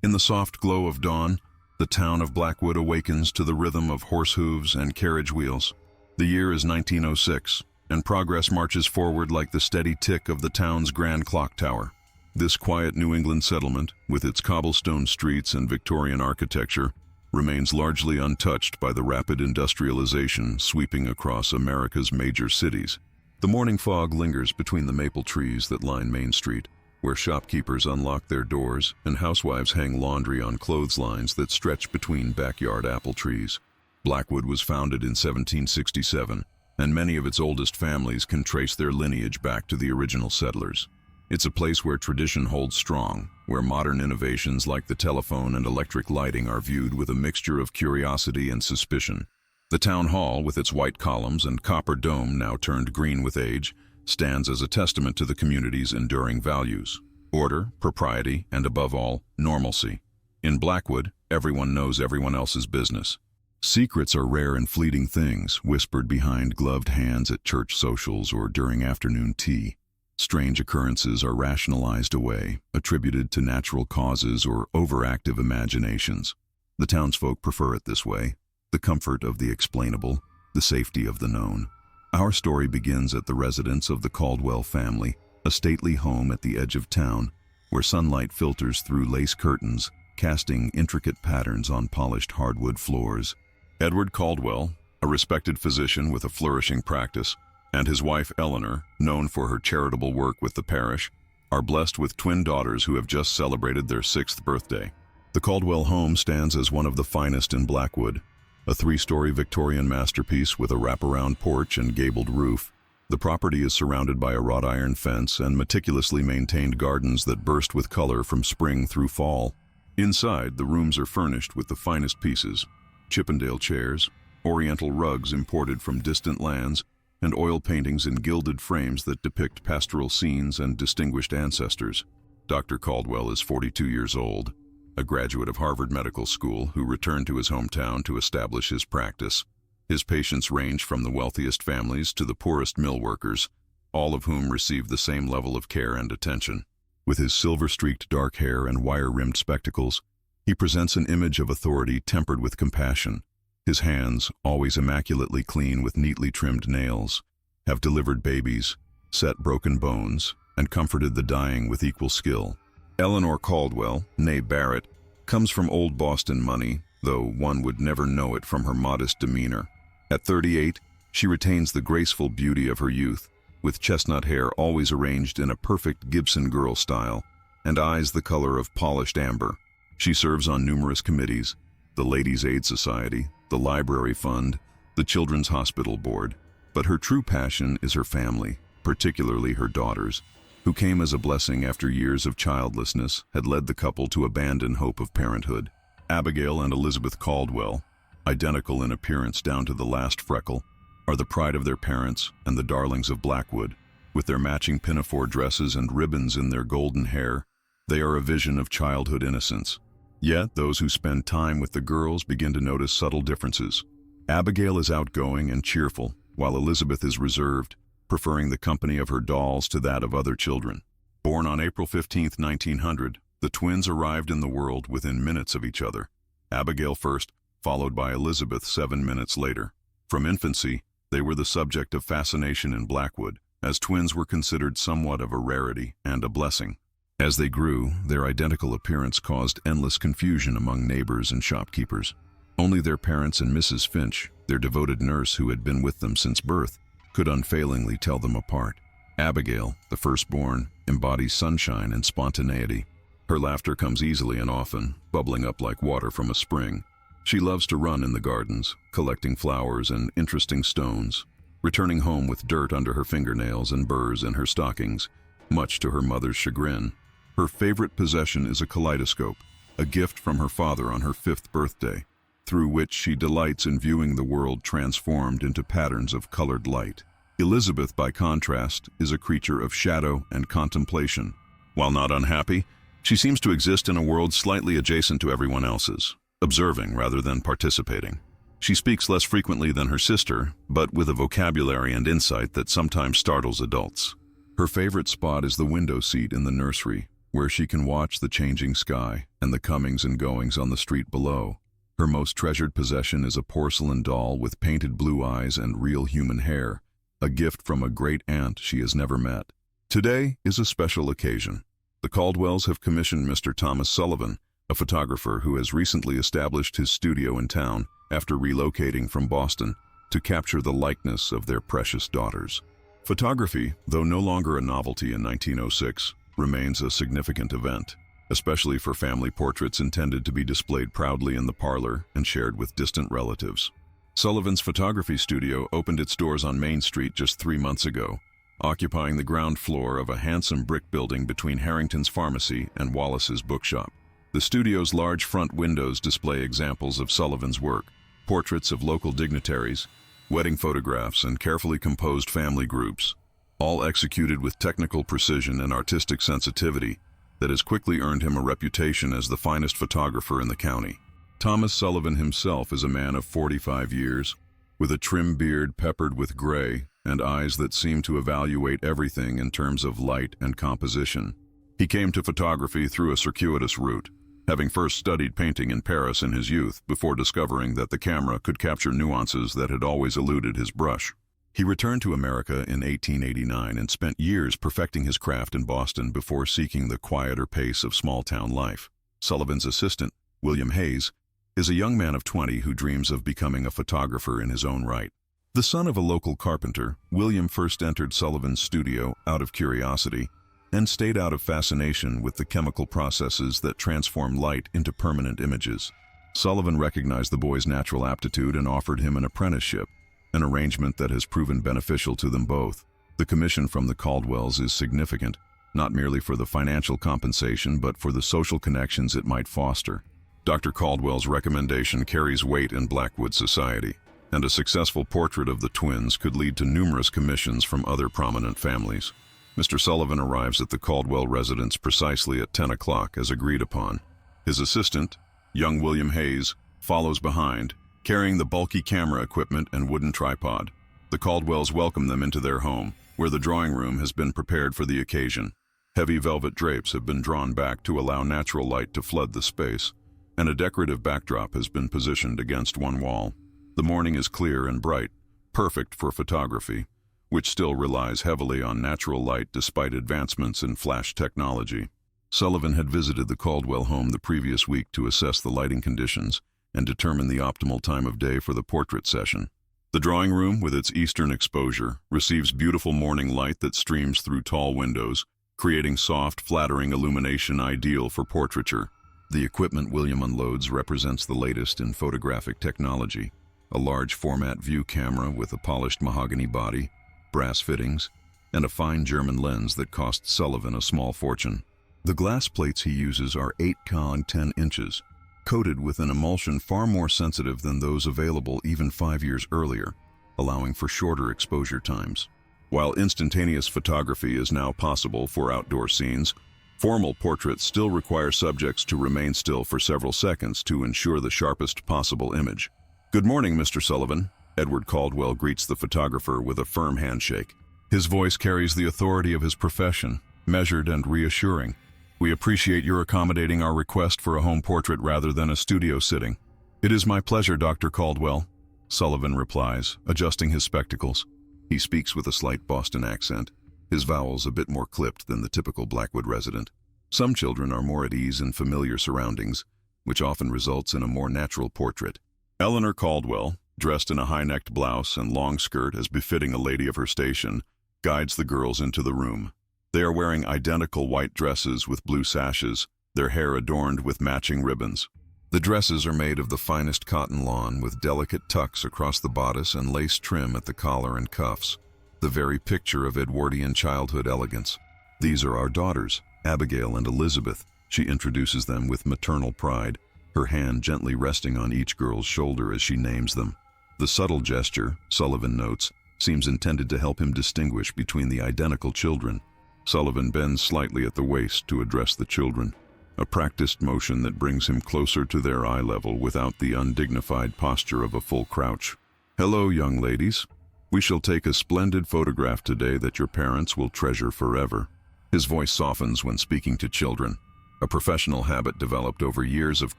In the soft glow of dawn, the town of Blackwood awakens to the rhythm of horse hooves and carriage wheels. The year is 1906, and progress marches forward like the steady tick of the town's grand clock tower. This quiet New England settlement, with its cobblestone streets and Victorian architecture, remains largely untouched by the rapid industrialization sweeping across America's major cities. The morning fog lingers between the maple trees that line Main Street, where shopkeepers unlock their doors and housewives hang laundry on clotheslines that stretch between backyard apple trees. Blackwood was founded in 1767, and many of its oldest families can trace their lineage back to the original settlers. It's a place where tradition holds strong, where modern innovations like the telephone and electric lighting are viewed with a mixture of curiosity and suspicion. The town hall, with its white columns and copper dome now turned green with age, stands as a testament to the community's enduring values: order, propriety, and above all, normalcy. In Blackwood, everyone knows everyone else's business. Secrets are rare and fleeting things, whispered behind gloved hands at church socials or during afternoon tea. Strange occurrences are rationalized away, attributed to natural causes or overactive imaginations. The townsfolk prefer it this way: the comfort of the explainable, the safety of the known. Our story begins at the residence of the Caldwell family, a stately home at the edge of town, where sunlight filters through lace curtains, casting intricate patterns on polished hardwood floors. Edward Caldwell, a respected physician with a flourishing practice, and his wife Eleanor, known for her charitable work with the parish, are blessed with twin daughters who have just celebrated their 6th birthday. The Caldwell home stands as one of the finest in Blackwood, a 3-story Victorian masterpiece with a wraparound porch and gabled roof. The property is surrounded by a wrought iron fence and meticulously maintained gardens that burst with color from spring through fall. Inside, the rooms are furnished with the finest pieces: Chippendale chairs, oriental rugs imported from distant lands, and oil paintings in gilded frames that depict pastoral scenes and distinguished ancestors. Dr. Caldwell is 42 years old, a graduate of Harvard Medical School who returned to his hometown to establish his practice. His patients range from the wealthiest families to the poorest mill workers, all of whom receive the same level of care and attention. With his silver-streaked dark hair and wire-rimmed spectacles, he presents an image of authority tempered with compassion. His hands, always immaculately clean with neatly trimmed nails, have delivered babies, set broken bones, and comforted the dying with equal skill. Eleanor Caldwell, née Barrett, comes from old Boston money, though one would never know it from her modest demeanor. At 38, she retains the graceful beauty of her youth, with chestnut hair always arranged in a perfect Gibson girl style, and eyes the color of polished amber. She serves on numerous committees: the Ladies' Aid Society, the Library Fund, the Children's Hospital Board. But her true passion is her family, particularly her daughters, who came as a blessing after years of childlessness had led the couple to abandon hope of parenthood. Abigail and Elizabeth Caldwell, identical in appearance down to the last freckle, are the pride of their parents and the darlings of Blackwood. With their matching pinafore dresses and ribbons in their golden hair, they are a vision of childhood innocence. Yet those who spend time with the girls begin to notice subtle differences. Abigail is outgoing and cheerful, while Elizabeth is reserved, preferring the company of her dolls to that of other children. Born on April 15, 1900, the twins arrived in the world within minutes of each other. Abigail first, followed by Elizabeth 7 minutes later. From infancy, they were the subject of fascination in Blackwood, as twins were considered somewhat of a rarity and a blessing. As they grew, their identical appearance caused endless confusion among neighbors and shopkeepers. Only their parents and Mrs. Finch, their devoted nurse who had been with them since birth, could unfailingly tell them apart. Abigail, the firstborn, embodies sunshine and spontaneity. Her laughter comes easily and often, bubbling up like water from a spring. She loves to run in the gardens, collecting flowers and interesting stones, returning home with dirt under her fingernails and burrs in her stockings, much to her mother's chagrin. Her favorite possession is a kaleidoscope, a gift from her father on her 5th birthday, through which she delights in viewing the world transformed into patterns of colored light. Elizabeth, by contrast, is a creature of shadow and contemplation. While not unhappy, she seems to exist in a world slightly adjacent to everyone else's, observing rather than participating. She speaks less frequently than her sister, but with a vocabulary and insight that sometimes startles adults. Her favorite spot is the window seat in the nursery, where she can watch the changing sky and the comings and goings on the street below. Her most treasured possession is a porcelain doll with painted blue eyes and real human hair, a gift from a great aunt she has never met. Today is a special occasion. The Caldwells have commissioned Mr. Thomas Sullivan, a photographer who has recently established his studio in town after relocating from Boston, to capture the likeness of their precious daughters. Photography, though no longer a novelty in 1906, remains a significant event, especially for family portraits intended to be displayed proudly in the parlor and shared with distant relatives. Sullivan's photography studio opened its doors on Main Street just 3 months ago, occupying the ground floor of a handsome brick building between Harrington's Pharmacy and Wallace's bookshop. The studio's large front windows display examples of Sullivan's work, portraits of local dignitaries, wedding photographs, and carefully composed family groups, all executed with technical precision and artistic sensitivity that has quickly earned him a reputation as the finest photographer in the county. Thomas Sullivan himself is a man of 45 years, with a trim beard peppered with gray and eyes that seem to evaluate everything in terms of light and composition. He came to photography through a circuitous route, having first studied painting in Paris in his youth before discovering that the camera could capture nuances that had always eluded his brush. He returned to America in 1889 and spent years perfecting his craft in Boston before seeking the quieter pace of small-town life. Sullivan's assistant, William Hayes, is a young man of 20 who dreams of becoming a photographer in his own right. The son of a local carpenter, William first entered Sullivan's studio out of curiosity and stayed out of fascination with the chemical processes that transform light into permanent images. Sullivan recognized the boy's natural aptitude and offered him an apprenticeship, an arrangement that has proven beneficial to them both. The commission from the Caldwells is significant, not merely for the financial compensation but for the social connections it might foster. Dr. Caldwell's recommendation carries weight in Blackwood society, and a successful portrait of the twins could lead to numerous commissions from other prominent families. Mr. Sullivan arrives at the Caldwell residence precisely at 10 o'clock as agreed upon. His assistant, young William Hayes, follows behind, carrying the bulky camera equipment and wooden tripod. The Caldwells welcome them into their home, where the drawing room has been prepared for the occasion. Heavy velvet drapes have been drawn back to allow natural light to flood the space, and a decorative backdrop has been positioned against one wall. The morning is clear and bright, perfect for photography, which still relies heavily on natural light despite advancements in flash technology. Sullivan had visited the Caldwell home the previous week to assess the lighting conditions and determine the optimal time of day for the portrait session. The drawing room, with its eastern exposure, receives beautiful morning light that streams through tall windows, creating soft, flattering illumination ideal for portraiture. The equipment William unloads represents the latest in photographic technology: a large format view camera with a polished mahogany body, brass fittings, and a fine German lens that cost Sullivan a small fortune. The glass plates he uses are 8K and 10 inches, coated with an emulsion far more sensitive than those available even 5 years earlier, allowing for shorter exposure times. While instantaneous photography is now possible for outdoor scenes, formal portraits still require subjects to remain still for several seconds to ensure the sharpest possible image. "Good morning, Mr. Sullivan." Edward Caldwell greets the photographer with a firm handshake. His voice carries the authority of his profession, measured and reassuring. "We appreciate your accommodating our request for a home portrait rather than a studio sitting." "It is my pleasure, Dr. Caldwell," Sullivan replies, adjusting his spectacles. He speaks with a slight Boston accent, his vowels a bit more clipped than the typical Blackwood resident. Some children are more at ease in familiar surroundings, which often results in a more natural portrait. Eleanor Caldwell, dressed in a high-necked blouse and long skirt as befitting a lady of her station, guides the girls into the room. They are wearing identical white dresses with blue sashes, their hair adorned with matching ribbons. The dresses are made of the finest cotton lawn with delicate tucks across the bodice and lace trim at the collar and cuffs, the very picture of Edwardian childhood elegance. "These are our daughters, Abigail and Elizabeth," she introduces them with maternal pride, her hand gently resting on each girl's shoulder as she names them. The subtle gesture, Sullivan notes, seems intended to help him distinguish between the identical children. Sullivan bends slightly at the waist to address the children, a practiced motion that brings him closer to their eye level without the undignified posture of a full crouch. "Hello, young ladies. We shall take a splendid photograph today that your parents will treasure forever." His voice softens when speaking to children, a professional habit developed over years of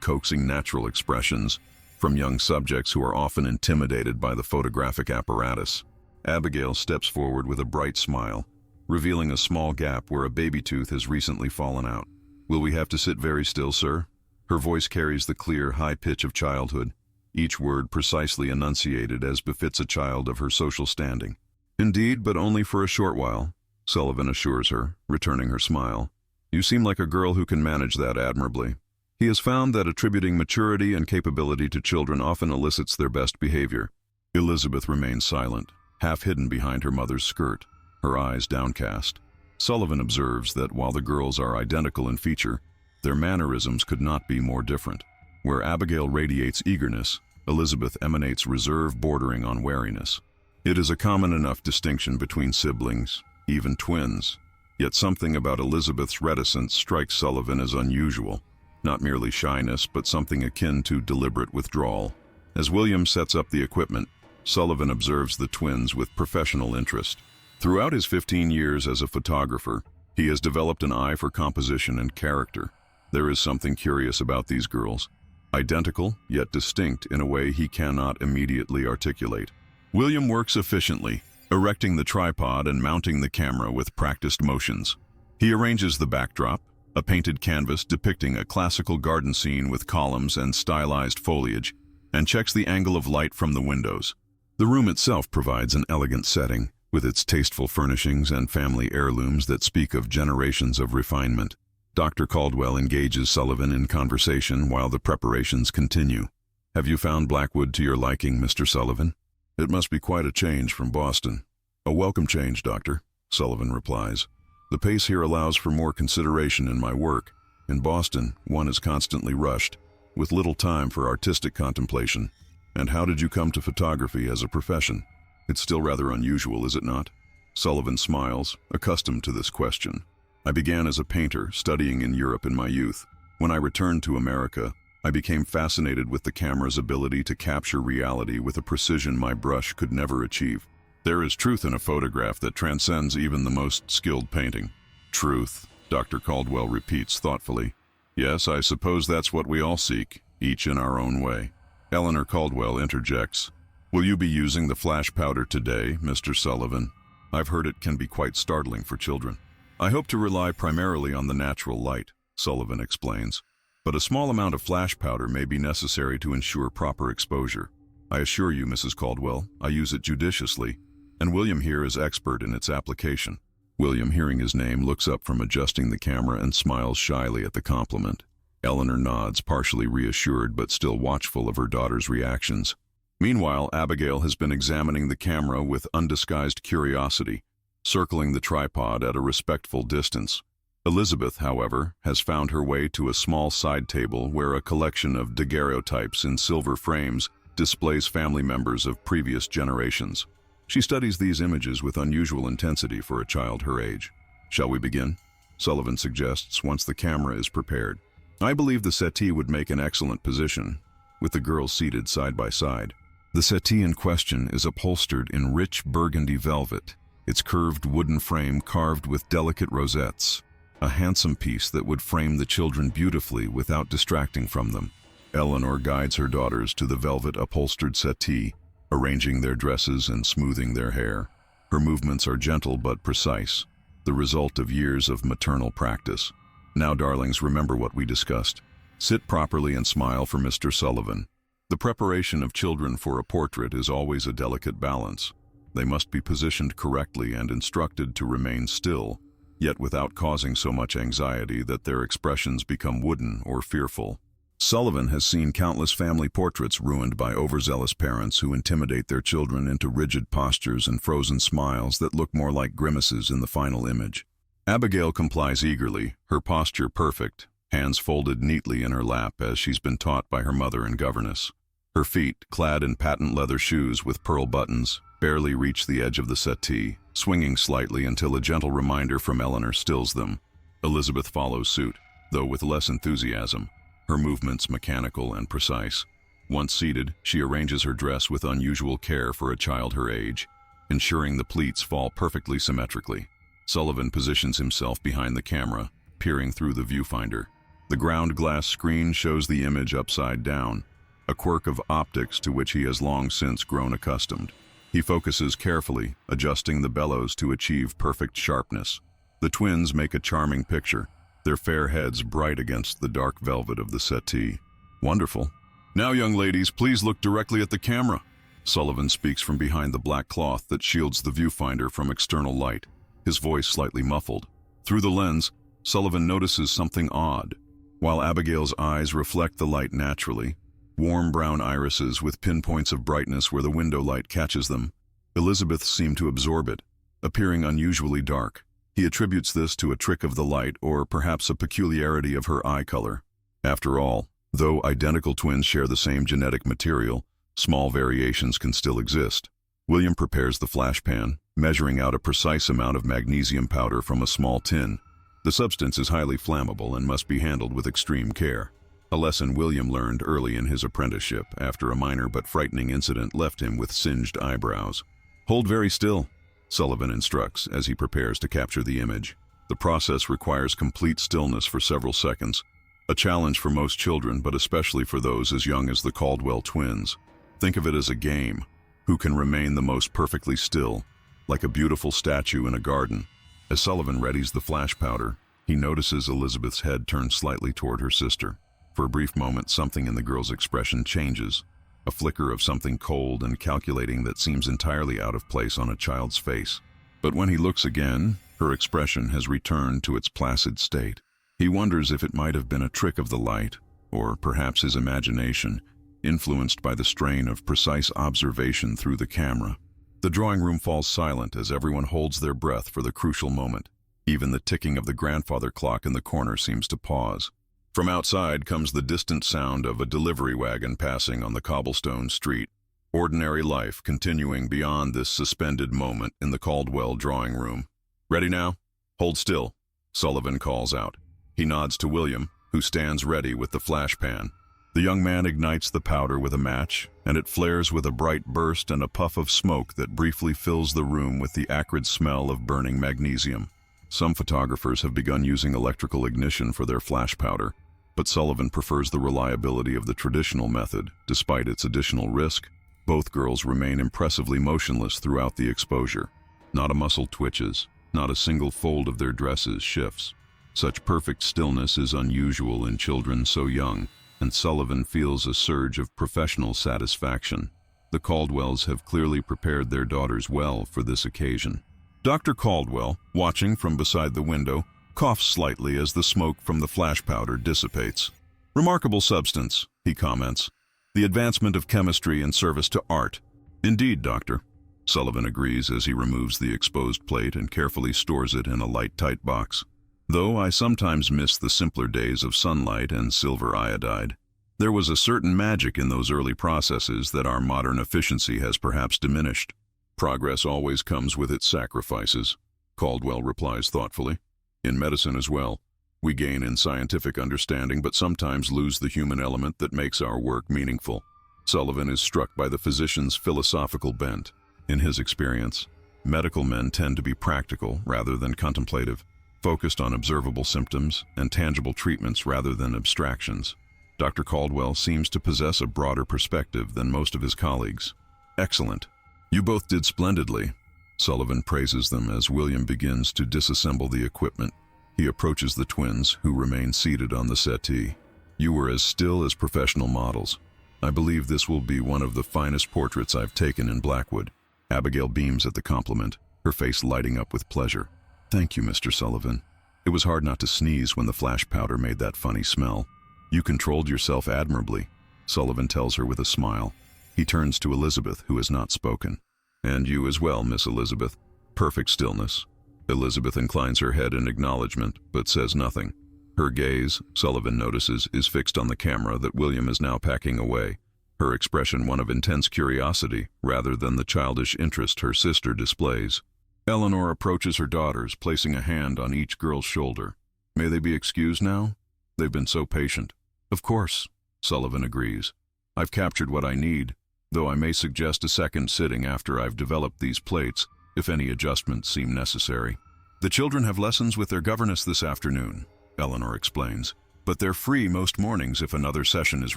coaxing natural expressions from young subjects who are often intimidated by the photographic apparatus. Abigail steps forward with a bright smile, revealing a small gap where a baby tooth has recently fallen out. "Will we have to sit very still, sir?" Her voice carries the clear, high pitch of childhood, each word precisely enunciated as befits a child of her social standing. "Indeed, but only for a short while," Sullivan assures her, returning her smile. "You seem like a girl who can manage that admirably." He has found that attributing maturity and capability to children often elicits their best behavior. Elizabeth remains silent, half hidden behind her mother's skirt, her eyes downcast. Sullivan observes that while the girls are identical in feature, their mannerisms could not be more different. Where Abigail radiates eagerness, Elizabeth emanates reserve bordering on wariness. It is a common enough distinction between siblings, even twins. Yet something about Elizabeth's reticence strikes Sullivan as unusual. Not merely shyness, but something akin to deliberate withdrawal. As William sets up the equipment, Sullivan observes the twins with professional interest. Throughout his 15 years as a photographer, he has developed an eye for composition and character. There is something curious about these girls, identical yet distinct in a way he cannot immediately articulate. William works efficiently, erecting the tripod and mounting the camera with practiced motions. He arranges the backdrop, a painted canvas depicting a classical garden scene with columns and stylized foliage, and checks the angle of light from the windows. The room itself provides an elegant setting, with its tasteful furnishings and family heirlooms that speak of generations of refinement. Dr. Caldwell engages Sullivan in conversation while the preparations continue. "Have you found Blackwood to your liking, Mr. Sullivan?" "It must be quite a change from Boston." "A welcome change, Doctor," Sullivan replies. "The pace here allows for more consideration in my work. In Boston, one is constantly rushed, with little time for artistic contemplation." "And how did you come to photography as a profession? It's still rather unusual, is it not?" Sullivan smiles, accustomed to this question. "I began as a painter, studying in Europe in my youth. When I returned to America, I became fascinated with the camera's ability to capture reality with a precision my brush could never achieve. There is truth in a photograph that transcends even the most skilled painting." "Truth," Dr. Caldwell repeats thoughtfully. "Yes, I suppose that's what we all seek, each in our own way." Eleanor Caldwell interjects, "Will you be using the flash powder today, Mr. Sullivan? I've heard it can be quite startling for children." "I hope to rely primarily on the natural light," Sullivan explains, "but a small amount of flash powder may be necessary to ensure proper exposure. I assure you, Mrs. Caldwell, I use it judiciously, and William here is expert in its application." William, hearing his name, looks up from adjusting the camera and smiles shyly at the compliment. Eleanor nods, partially reassured but still watchful of her daughter's reactions. Meanwhile, Abigail has been examining the camera with undisguised curiosity, circling the tripod at a respectful distance. Elizabeth, however, has found her way to a small side table where a collection of daguerreotypes in silver frames displays family members of previous generations. She studies these images with unusual intensity for a child her age. "Shall we begin?" Sullivan suggests once the camera is prepared. "I believe the settee would make an excellent position, with the girls seated side by side." The settee in question is upholstered in rich burgundy velvet, its curved wooden frame carved with delicate rosettes, a handsome piece that would frame the children beautifully without distracting from them. Eleanor guides her daughters to the velvet-upholstered settee, arranging their dresses and smoothing their hair. Her movements are gentle but precise, the result of years of maternal practice. "Now, darlings, remember what we discussed. Sit properly and smile for Mr. Sullivan." The preparation of children for a portrait is always a delicate balance. They must be positioned correctly and instructed to remain still, yet without causing so much anxiety that their expressions become wooden or fearful. Sullivan has seen countless family portraits ruined by overzealous parents who intimidate their children into rigid postures and frozen smiles that look more like grimaces in the final image. Abigail complies eagerly, her posture perfect, hands folded neatly in her lap as she's been taught by her mother and governess. Her feet, clad in patent leather shoes with pearl buttons, barely reach the edge of the settee, swinging slightly until a gentle reminder from Eleanor stills them. Elizabeth follows suit, though with less enthusiasm, her movements mechanical and precise. Once seated, she arranges her dress with unusual care for a child her age, ensuring the pleats fall perfectly symmetrically. Sullivan positions himself behind the camera, peering through the viewfinder. The ground glass screen shows the image upside down, a quirk of optics to which he has long since grown accustomed. He focuses carefully, adjusting the bellows to achieve perfect sharpness. The twins make a charming picture, their fair heads bright against the dark velvet of the settee. Wonderful. Now, young ladies, please look directly at the camera. Sullivan speaks from behind the black cloth that shields the viewfinder from external light, his voice slightly muffled. Through the lens, Sullivan notices something odd. While Abigail's eyes reflect the light naturally, warm brown irises with pinpoints of brightness where the window light catches them, Elizabeth's seem to absorb it, appearing unusually dark. He attributes this to a trick of the light or perhaps a peculiarity of her eye color. After all, though identical twins share the same genetic material, small variations can still exist. William prepares the flash pan, measuring out a precise amount of magnesium powder from a small tin. The substance is highly flammable and must be handled with extreme care. A lesson William learned early in his apprenticeship after a minor but frightening incident left him with singed eyebrows. Hold very still, Sullivan instructs as he prepares to capture the image. The process requires complete stillness for several seconds, a challenge for most children, but especially for those as young as the Caldwell twins. Think of it as a game. Who can remain the most perfectly still, like a beautiful statue in a garden? As Sullivan readies the flash powder, he notices Elizabeth's head turn slightly toward her sister. For a brief moment, something in the girl's expression changes, a flicker of something cold and calculating that seems entirely out of place on a child's face. But when he looks again, her expression has returned to its placid state. He wonders if it might have been a trick of the light, or perhaps his imagination, influenced by the strain of precise observation through the camera. The drawing room falls silent as everyone holds their breath for the crucial moment. Even the ticking of the grandfather clock in the corner seems to pause. From outside comes the distant sound of a delivery wagon passing on the cobblestone street. Ordinary life continuing beyond this suspended moment in the Caldwell drawing room. Ready now? Hold still, Sullivan calls out. He nods to William, who stands ready with the flash pan. The young man ignites the powder with a match, and it flares with a bright burst and a puff of smoke that briefly fills the room with the acrid smell of burning magnesium. Some photographers have begun using electrical ignition for their flash powder, but Sullivan prefers the reliability of the traditional method, despite its additional risk. Both girls remain impressively motionless throughout the exposure. Not a muscle twitches, not a single fold of their dresses shifts. Such perfect stillness is unusual in children so young, and Sullivan feels a surge of professional satisfaction. The Caldwells have clearly prepared their daughters well for this occasion. Dr. Caldwell, watching from beside the window, coughs slightly as the smoke from the flash powder dissipates. "Remarkable substance," he comments. "The advancement of chemistry in service to art." "Indeed, Doctor," Sullivan agrees as he removes the exposed plate and carefully stores it in a light, tight box. "Though I sometimes miss the simpler days of sunlight and silver iodide. There was a certain magic in those early processes that our modern efficiency has perhaps diminished." "Progress always comes with its sacrifices," Caldwell replies thoughtfully. "In medicine as well. We gain in scientific understanding but sometimes lose the human element that makes our work meaningful." Sullivan is struck by the physician's philosophical bent. In his experience, medical men tend to be practical rather than contemplative, focused on observable symptoms and tangible treatments rather than abstractions. Dr. Caldwell seems to possess a broader perspective than most of his colleagues. "Excellent. You both did splendidly." Sullivan praises them as William begins to disassemble the equipment. He approaches the twins, who remain seated on the settee. "You were as still as professional models. I believe this will be one of the finest portraits I've taken in Blackwood." Abigail beams at the compliment, her face lighting up with pleasure. "Thank you, Mr. Sullivan. It was hard not to sneeze when the flash powder made that funny smell." "You controlled yourself admirably," Sullivan tells her with a smile. He turns to Elizabeth, who has not spoken. "And you as well, Miss Elizabeth. Perfect stillness." Elizabeth inclines her head in acknowledgement, but says nothing. Her gaze, Sullivan notices, is fixed on the camera that William is now packing away, her expression one of intense curiosity rather than the childish interest her sister displays. Eleanor approaches her daughters, placing a hand on each girl's shoulder. "May they be excused now? They've been so patient." "Of course," Sullivan agrees. "I've captured what I need, though I may suggest a second sitting after I've developed these plates, if any adjustments seem necessary." The children have lessons with their governess this afternoon, Eleanor explains, but they're free most mornings if another session is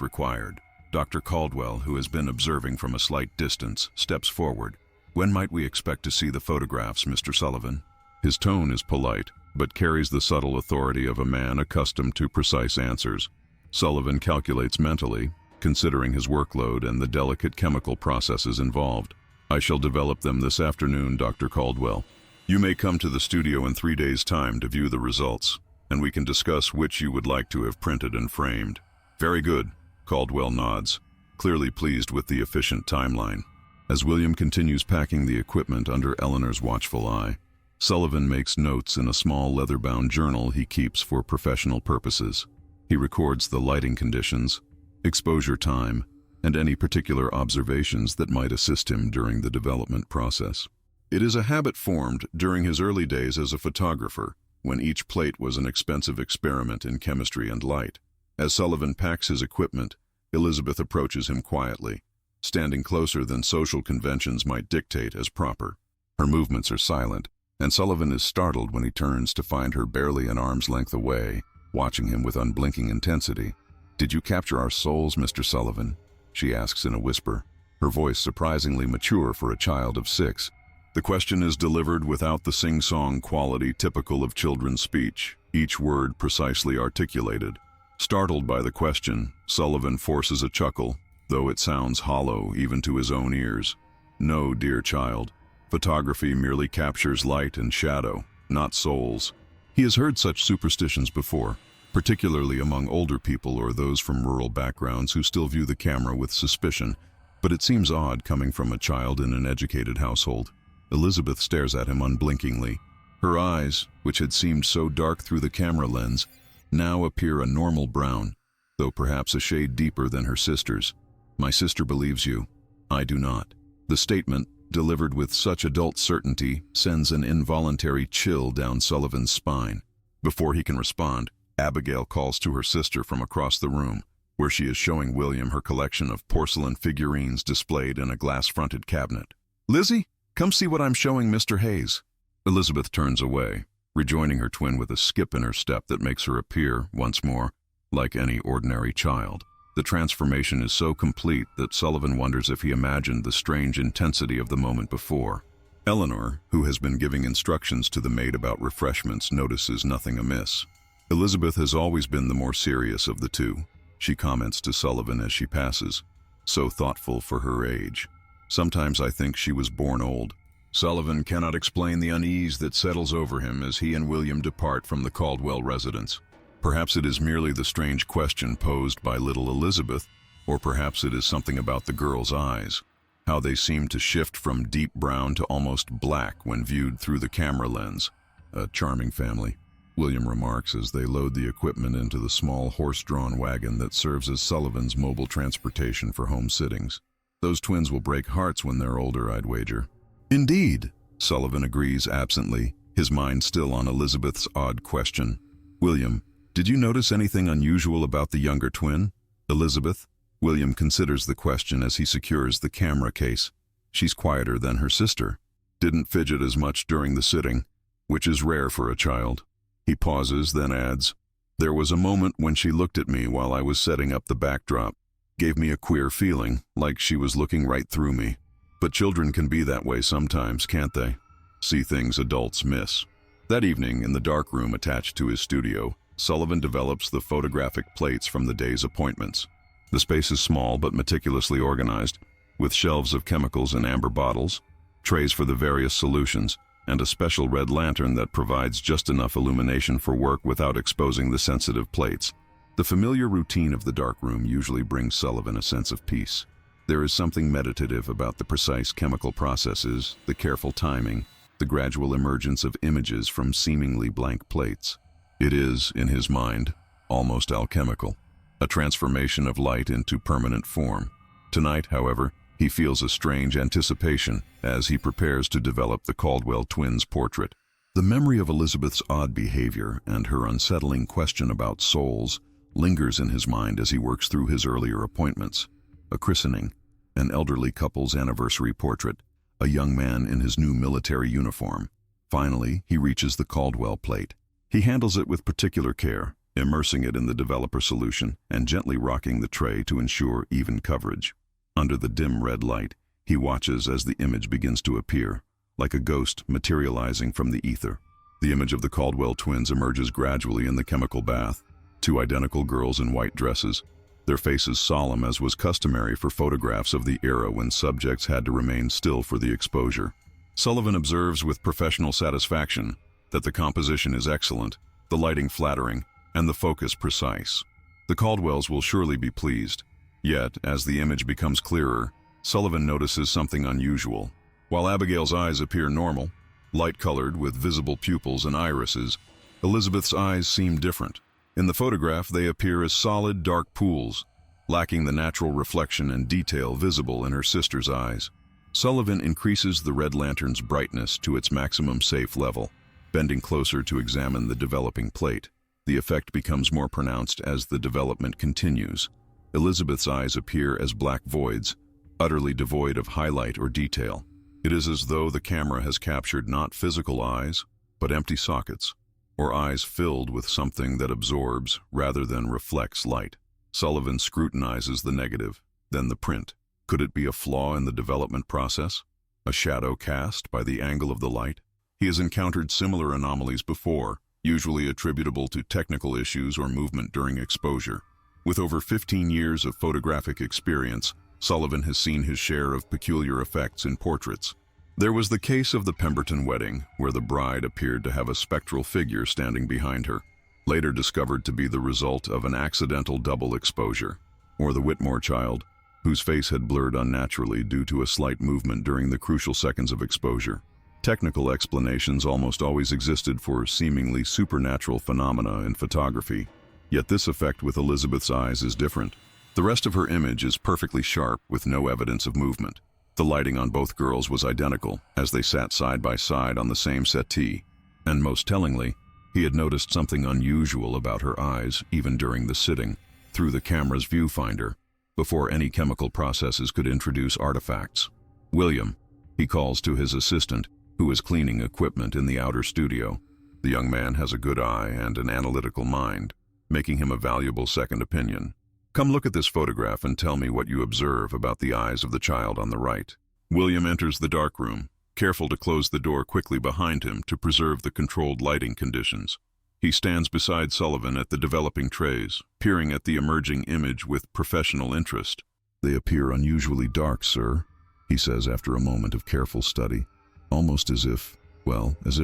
required. Dr. Caldwell, who has been observing from a slight distance, steps forward. When might we expect to see the photographs, Mr. Sullivan? His tone is polite, but carries the subtle authority of a man accustomed to precise answers. Sullivan calculates mentally, considering his workload and the delicate chemical processes involved. I shall develop them this afternoon, Dr. Caldwell. You may come to the studio in 3 days' time to view the results, and we can discuss which you would like to have printed and framed. Very good, Caldwell nods, clearly pleased with the efficient timeline. As William continues packing the equipment under Eleanor's watchful eye, Sullivan makes notes in a small leather-bound journal he keeps for professional purposes. He records the lighting conditions, exposure time, and any particular observations that might assist him during the development process. It is a habit formed during his early days as a photographer, when each plate was an expensive experiment in chemistry and light. As Sullivan packs his equipment, Elizabeth approaches him quietly, standing closer than social conventions might dictate as proper. Her movements are silent, and Sullivan is startled when he turns to find her barely an arm's length away, watching him with unblinking intensity. "Did you capture our souls, Mr. Sullivan?" she asks in a whisper, her voice surprisingly mature for a child of 6. The question is delivered without the sing-song quality typical of children's speech, each word precisely articulated. Startled by the question, Sullivan forces a chuckle, though it sounds hollow even to his own ears. "No, dear child. Photography merely captures light and shadow, not souls." He has heard such superstitions before, particularly among older people or those from rural backgrounds who still view the camera with suspicion, but it seems odd coming from a child in an educated household. Elizabeth stares at him unblinkingly. Her eyes, which had seemed so dark through the camera lens, now appear a normal brown, though perhaps a shade deeper than her sister's. "My sister believes you. I do not." The statement, delivered with such adult certainty, sends an involuntary chill down Sullivan's spine. Before he can respond, Abigail calls to her sister from across the room, where she is showing William her collection of porcelain figurines displayed in a glass-fronted cabinet. "Lizzie, come see what I'm showing Mr. Hayes." Elizabeth turns away, rejoining her twin with a skip in her step that makes her appear, once more, like any ordinary child. The transformation is so complete that Sullivan wonders if he imagined the strange intensity of the moment before. Eleanor, who has been giving instructions to the maid about refreshments, notices nothing amiss. Elizabeth has always been the more serious of the two, she comments to Sullivan as she passes. So thoughtful for her age. Sometimes I think she was born old. Sullivan cannot explain the unease that settles over him as he and William depart from the Caldwell residence. Perhaps it is merely the strange question posed by little Elizabeth, or perhaps it is something about the girl's eyes, how they seem to shift from deep brown to almost black when viewed through the camera lens. "A charming family," William remarks as they load the equipment into the small horse-drawn wagon that serves as Sullivan's mobile transportation for home sittings. "Those twins will break hearts when they're older, I'd wager." "Indeed," Sullivan agrees absently, his mind still on Elizabeth's odd question. "William, did you notice anything unusual about the younger twin, Elizabeth?" William considers the question as he secures the camera case. She's quieter than her sister. Didn't fidget as much during the sitting, which is rare for a child. He pauses, then adds, "There was a moment when she looked at me while I was setting up the backdrop. Gave me a queer feeling, like she was looking right through me. But children can be that way sometimes, can't they? See things adults miss." That evening, in the dark room attached to his studio, Sullivan develops the photographic plates from the day's appointments. The space is small but meticulously organized, with shelves of chemicals and amber bottles, trays for the various solutions, and a special red lantern that provides just enough illumination for work without exposing the sensitive plates. The familiar routine of the dark room usually brings Sullivan a sense of peace. There is something meditative about the precise chemical processes, the careful timing, the gradual emergence of images from seemingly blank plates. It is, in his mind, almost alchemical, a transformation of light into permanent form. Tonight, however, he feels a strange anticipation as he prepares to develop the Caldwell twins' portrait. The memory of Elizabeth's odd behavior and her unsettling question about souls lingers in his mind as he works through his earlier appointments. A christening, an elderly couple's anniversary portrait, a young man in his new military uniform. Finally, he reaches the Caldwell plate. He handles it with particular care, immersing it in the developer solution and gently rocking the tray to ensure even coverage. Under the dim red light, he watches as the image begins to appear, like a ghost materializing from the ether. The image of the Caldwell twins emerges gradually in the chemical bath, two identical girls in white dresses, their faces solemn as was customary for photographs of the era when subjects had to remain still for the exposure. Sullivan observes with professional satisfaction that the composition is excellent, the lighting flattering, and the focus precise. The Caldwells will surely be pleased. Yet, as the image becomes clearer, Sullivan notices something unusual. While Abigail's eyes appear normal, light-colored with visible pupils and irises, Elizabeth's eyes seem different. In the photograph, they appear as solid, dark pools, lacking the natural reflection and detail visible in her sister's eyes. Sullivan increases the red lantern's brightness to its maximum safe level, bending closer to examine the developing plate. The effect becomes more pronounced as the development continues. Elizabeth's eyes appear as black voids, utterly devoid of highlight or detail. It is as though the camera has captured not physical eyes, but empty sockets, or eyes filled with something that absorbs rather than reflects light. Sullivan scrutinizes the negative, then the print. Could it be a flaw in the development process? A shadow cast by the angle of the light? He has encountered similar anomalies before, usually attributable to technical issues or movement during exposure. With over 15 years of photographic experience, Sullivan has seen his share of peculiar effects in portraits. There was the case of the Pemberton wedding, where the bride appeared to have a spectral figure standing behind her, later discovered to be the result of an accidental double exposure. Or the Whitmore child, whose face had blurred unnaturally due to a slight movement during the crucial seconds of exposure. Technical explanations almost always existed for seemingly supernatural phenomena in photography, yet this effect with Elizabeth's eyes is different. The rest of her image is perfectly sharp with no evidence of movement. The lighting on both girls was identical as they sat side by side on the same settee, and most tellingly, he had noticed something unusual about her eyes even during the sitting, through the camera's viewfinder, before any chemical processes could introduce artifacts. William, he calls to his assistant, who is cleaning equipment in the outer studio. The young man has a good eye and an analytical mind, making him a valuable second opinion. Come look at this photograph and tell me what you observe about the eyes of the child on the right. William enters the darkroom, careful to close the door quickly behind him to preserve the controlled lighting conditions. He stands beside Sullivan at the developing trays, peering at the emerging image with professional interest. "They appear unusually dark, sir," he says after a moment of careful study, almost as if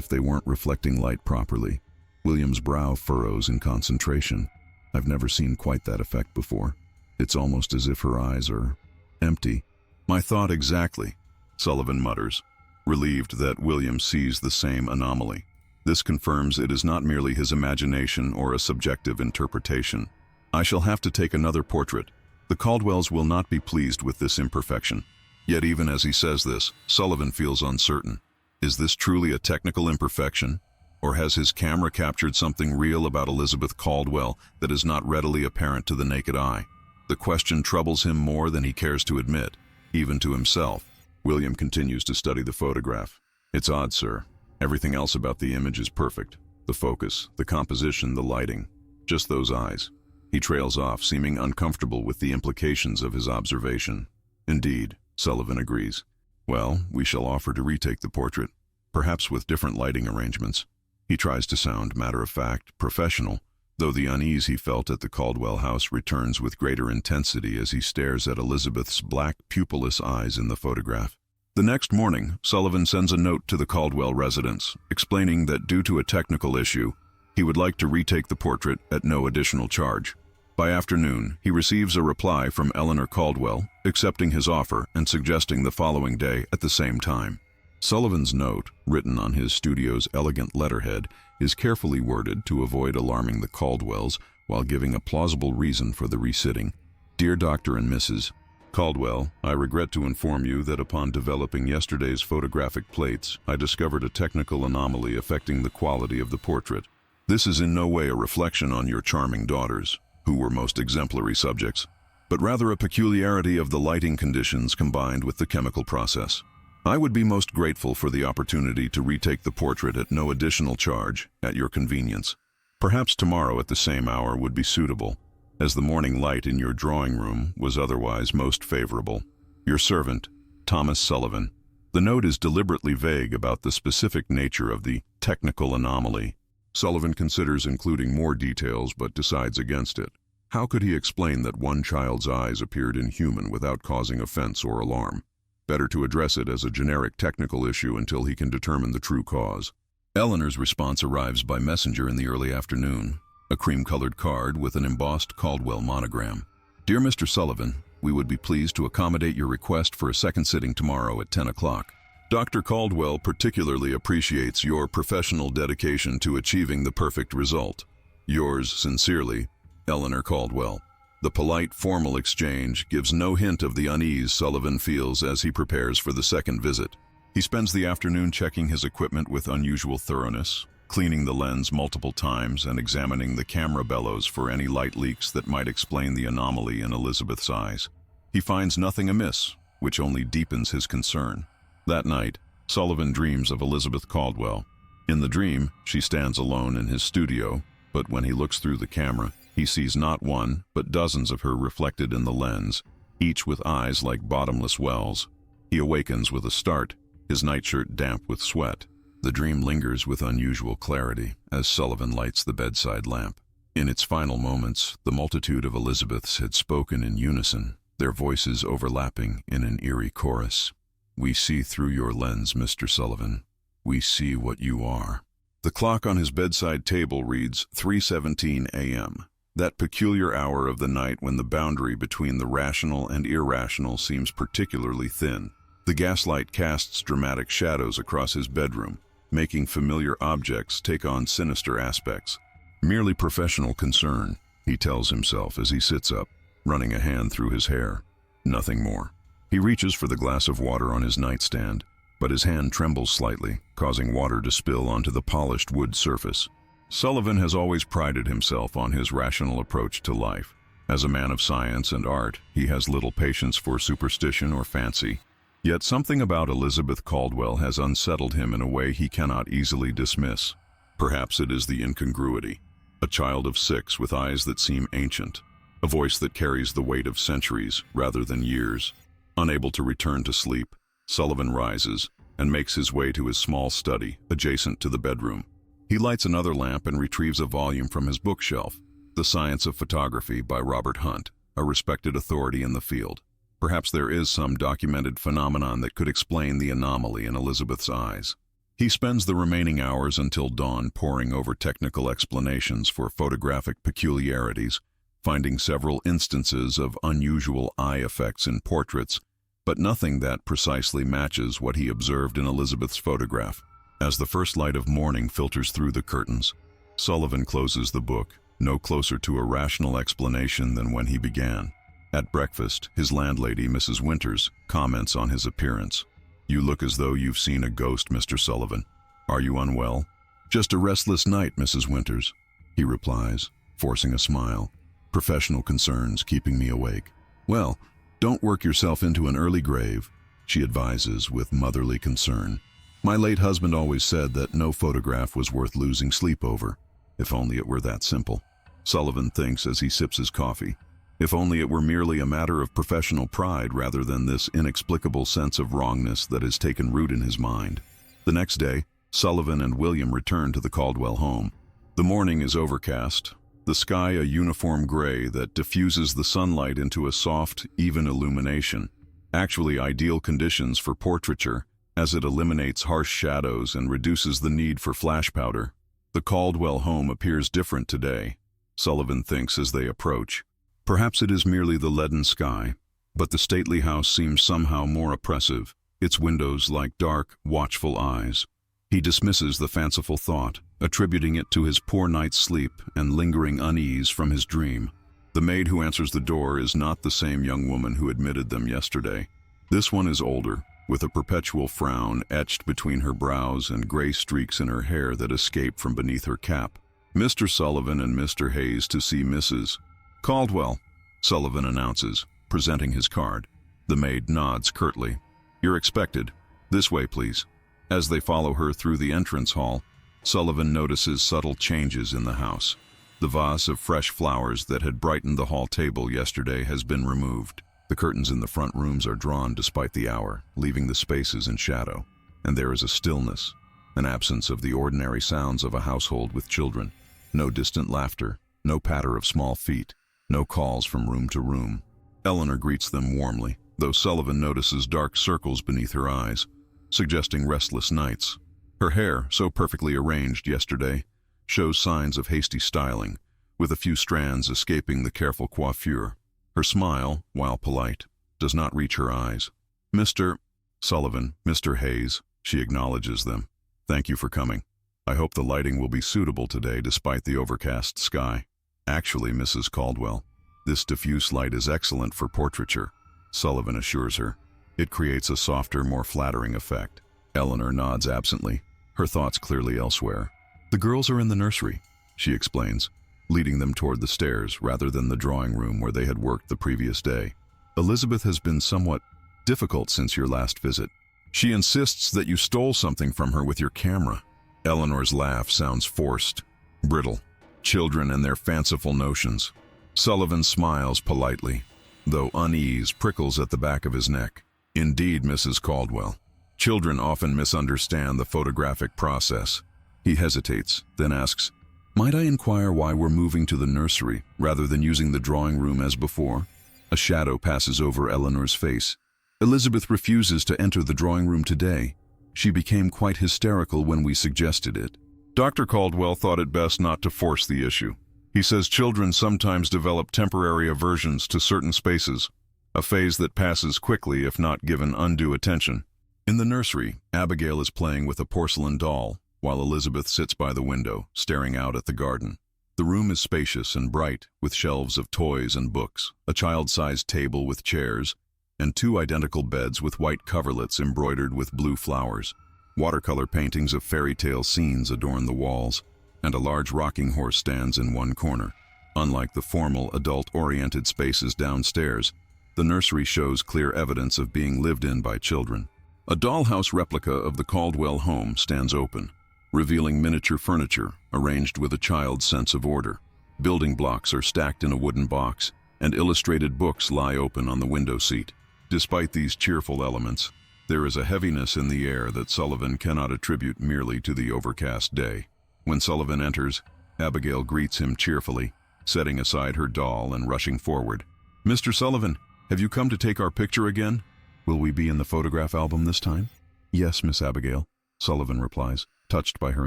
they weren't reflecting light properly. William's brow furrows in concentration. "I've never seen quite that effect before. It's almost as if her eyes are empty." "My thought exactly," Sullivan mutters, relieved that William sees the same anomaly. This confirms it is not merely his imagination or a subjective interpretation. "I shall have to take another portrait. The Caldwells will not be pleased with this imperfection." Yet even as he says this, Sullivan feels uncertain. Is this truly a technical imperfection? Or has his camera captured something real about Elizabeth Caldwell that is not readily apparent to the naked eye? The question troubles him more than he cares to admit, even to himself. William continues to study the photograph. "It's odd, sir. Everything else about the image is perfect. The focus, the composition, the lighting. Just those eyes." He trails off, seeming uncomfortable with the implications of his observation. "Indeed," Sullivan agrees. "Well, we shall offer to retake the portrait, perhaps with different lighting arrangements." He tries to sound matter-of-fact, professional, though the unease he felt at the Caldwell house returns with greater intensity as he stares at Elizabeth's black, pupilless eyes in the photograph. The next morning, Sullivan sends a note to the Caldwell residence, explaining that due to a technical issue, he would like to retake the portrait at no additional charge. By afternoon, he receives a reply from Eleanor Caldwell, accepting his offer and suggesting the following day at the same time. Sullivan's note, written on his studio's elegant letterhead, is carefully worded to avoid alarming the Caldwells while giving a plausible reason for the resitting. "Dear Dr. and Mrs. Caldwell, I regret to inform you that upon developing yesterday's photographic plates, I discovered a technical anomaly affecting the quality of the portrait. This is in no way a reflection on your charming daughters, who were most exemplary subjects, but rather a peculiarity of the lighting conditions combined with the chemical process. I would be most grateful for the opportunity to retake the portrait at no additional charge, at your convenience. Perhaps tomorrow at the same hour would be suitable, as the morning light in your drawing room was otherwise most favorable. Your servant, Thomas Sullivan. The note is deliberately vague about the specific nature of the technical anomaly. Sullivan considers including more details but decides against it. How could he explain that one child's eyes appeared inhuman without causing offense or alarm? Better to address it as a generic technical issue until he can determine the true cause. Eleanor's response arrives by messenger in the early afternoon, a cream-colored card with an embossed Caldwell monogram. Dear Mr. Sullivan, we would be pleased to accommodate your request for a second sitting tomorrow at 10 o'clock. Dr. Caldwell particularly appreciates your professional dedication to achieving the perfect result. Yours sincerely, Eleanor Caldwell. The polite, formal exchange gives no hint of the unease Sullivan feels as he prepares for the second visit. He spends the afternoon checking his equipment with unusual thoroughness, cleaning the lens multiple times and examining the camera bellows for any light leaks that might explain the anomaly in Elizabeth's eyes. He finds nothing amiss, which only deepens his concern. That night, Sullivan dreams of Elizabeth Caldwell. In the dream, she stands alone in his studio, but when he looks through the camera, he sees not one, but dozens of her reflected in the lens, each with eyes like bottomless wells. He awakens with a start, his nightshirt damp with sweat. The dream lingers with unusual clarity as Sullivan lights the bedside lamp. In its final moments, the multitude of Elizabeths had spoken in unison, their voices overlapping in an eerie chorus. We see through your lens, Mr. Sullivan. We see what you are. The clock on his bedside table reads 3:17 a.m., that peculiar hour of the night when the boundary between the rational and irrational seems particularly thin. The gaslight casts dramatic shadows across his bedroom, making familiar objects take on sinister aspects. Merely professional concern, he tells himself as he sits up, running a hand through his hair. Nothing more. He reaches for the glass of water on his nightstand, but his hand trembles slightly, causing water to spill onto the polished wood surface. Sullivan has always prided himself on his rational approach to life. As a man of science and art, he has little patience for superstition or fancy. Yet something about Elizabeth Caldwell has unsettled him in a way he cannot easily dismiss. Perhaps it is the incongruity. A child of 6 with eyes that seem ancient, a voice that carries the weight of centuries rather than years. Unable to return to sleep, Sullivan rises and makes his way to his small study, adjacent to the bedroom. He lights another lamp and retrieves a volume from his bookshelf, The Science of Photography by Robert Hunt, a respected authority in the field. Perhaps there is some documented phenomenon that could explain the anomaly in Elizabeth's eyes. He spends the remaining hours until dawn poring over technical explanations for photographic peculiarities, finding several instances of unusual eye effects in portraits, but nothing that precisely matches what he observed in Elizabeth's photograph. As the first light of morning filters through the curtains, Sullivan closes the book, no closer to a rational explanation than when he began. At breakfast, his landlady, Mrs. Winters, comments on his appearance. You look as though you've seen a ghost, Mr. Sullivan. Are you unwell? Just a restless night, Mrs. Winters, he replies, forcing a smile. Professional concerns keeping me awake. Well, don't work yourself into an early grave, she advises with motherly concern. My late husband always said that no photograph was worth losing sleep over. If only it were that simple. Sullivan thinks as he sips his coffee. If only it were merely a matter of professional pride rather than this inexplicable sense of wrongness that has taken root in his mind. The next day, Sullivan and William return to the Caldwell home. The morning is overcast, the sky a uniform gray that diffuses the sunlight into a soft, even illumination. Actually ideal conditions for portraiture, as it eliminates harsh shadows and reduces the need for flash powder. The Caldwell home appears different today, Sullivan thinks as they approach. Perhaps it is merely the leaden sky, but the stately house seems somehow more oppressive, its windows like dark, watchful eyes. He dismisses the fanciful thought, attributing it to his poor night's sleep and lingering unease from his dream. The maid who answers the door is not the same young woman who admitted them yesterday. This one is older, with a perpetual frown etched between her brows and gray streaks in her hair that escape from beneath her cap. Mr. Sullivan and Mr. Hayes to see Mrs. Caldwell, Sullivan announces, presenting his card. The maid nods curtly. You're expected. This way, please. As they follow her through the entrance hall, Sullivan notices subtle changes in the house. The vase of fresh flowers that had brightened the hall table yesterday has been removed. The curtains in the front rooms are drawn despite the hour, leaving the spaces in shadow. And there is a stillness, an absence of the ordinary sounds of a household with children. No distant laughter, no patter of small feet, no calls from room to room. Eleanor greets them warmly, though Sullivan notices dark circles beneath her eyes, suggesting restless nights. Her hair, so perfectly arranged yesterday, shows signs of hasty styling, with a few strands escaping the careful coiffure. Her smile, while polite, does not reach her eyes. Mr. Sullivan, Mr. Hayes, she acknowledges them. Thank you for coming. I hope the lighting will be suitable today despite the overcast sky. Actually, Mrs. Caldwell, this diffuse light is excellent for portraiture, Sullivan assures her. It creates a softer, more flattering effect. Eleanor nods absently, her thoughts clearly elsewhere. The girls are in the nursery, she explains, leading them toward the stairs rather than the drawing room where they had worked the previous day. Elizabeth has been somewhat difficult since your last visit. She insists that you stole something from her with your camera. Eleanor's laugh sounds forced, brittle. Children and their fanciful notions. Sullivan smiles politely, though unease prickles at the back of his neck. Indeed, Mrs. Caldwell. Children often misunderstand the photographic process. He hesitates, then asks, "Might I inquire why we're moving to the nursery rather than using the drawing room as before?" A shadow passes over Eleanor's face. Elizabeth refuses to enter the drawing room today. She became quite hysterical when we suggested it. Dr. Caldwell thought it best not to force the issue. He says children sometimes develop temporary aversions to certain spaces, a phase that passes quickly if not given undue attention. In the nursery, Abigail is playing with a porcelain doll, while Elizabeth sits by the window, staring out at the garden. The room is spacious and bright, with shelves of toys and books, a child-sized table with chairs, and two identical beds with white coverlets embroidered with blue flowers. Watercolor paintings of fairy tale scenes adorn the walls, and a large rocking horse stands in one corner. Unlike the formal, adult-oriented spaces downstairs, the nursery shows clear evidence of being lived in by children. A dollhouse replica of the Caldwell home stands open, revealing miniature furniture arranged with a child's sense of order. Building blocks are stacked in a wooden box, and illustrated books lie open on the window seat. Despite these cheerful elements, there is a heaviness in the air that Sullivan cannot attribute merely to the overcast day. When Sullivan enters, Abigail greets him cheerfully, setting aside her doll and rushing forward. "Mr. Sullivan, have you come to take our picture again? Will we be in the photograph album this time?" "Yes, Miss Abigail," Sullivan replies, touched by her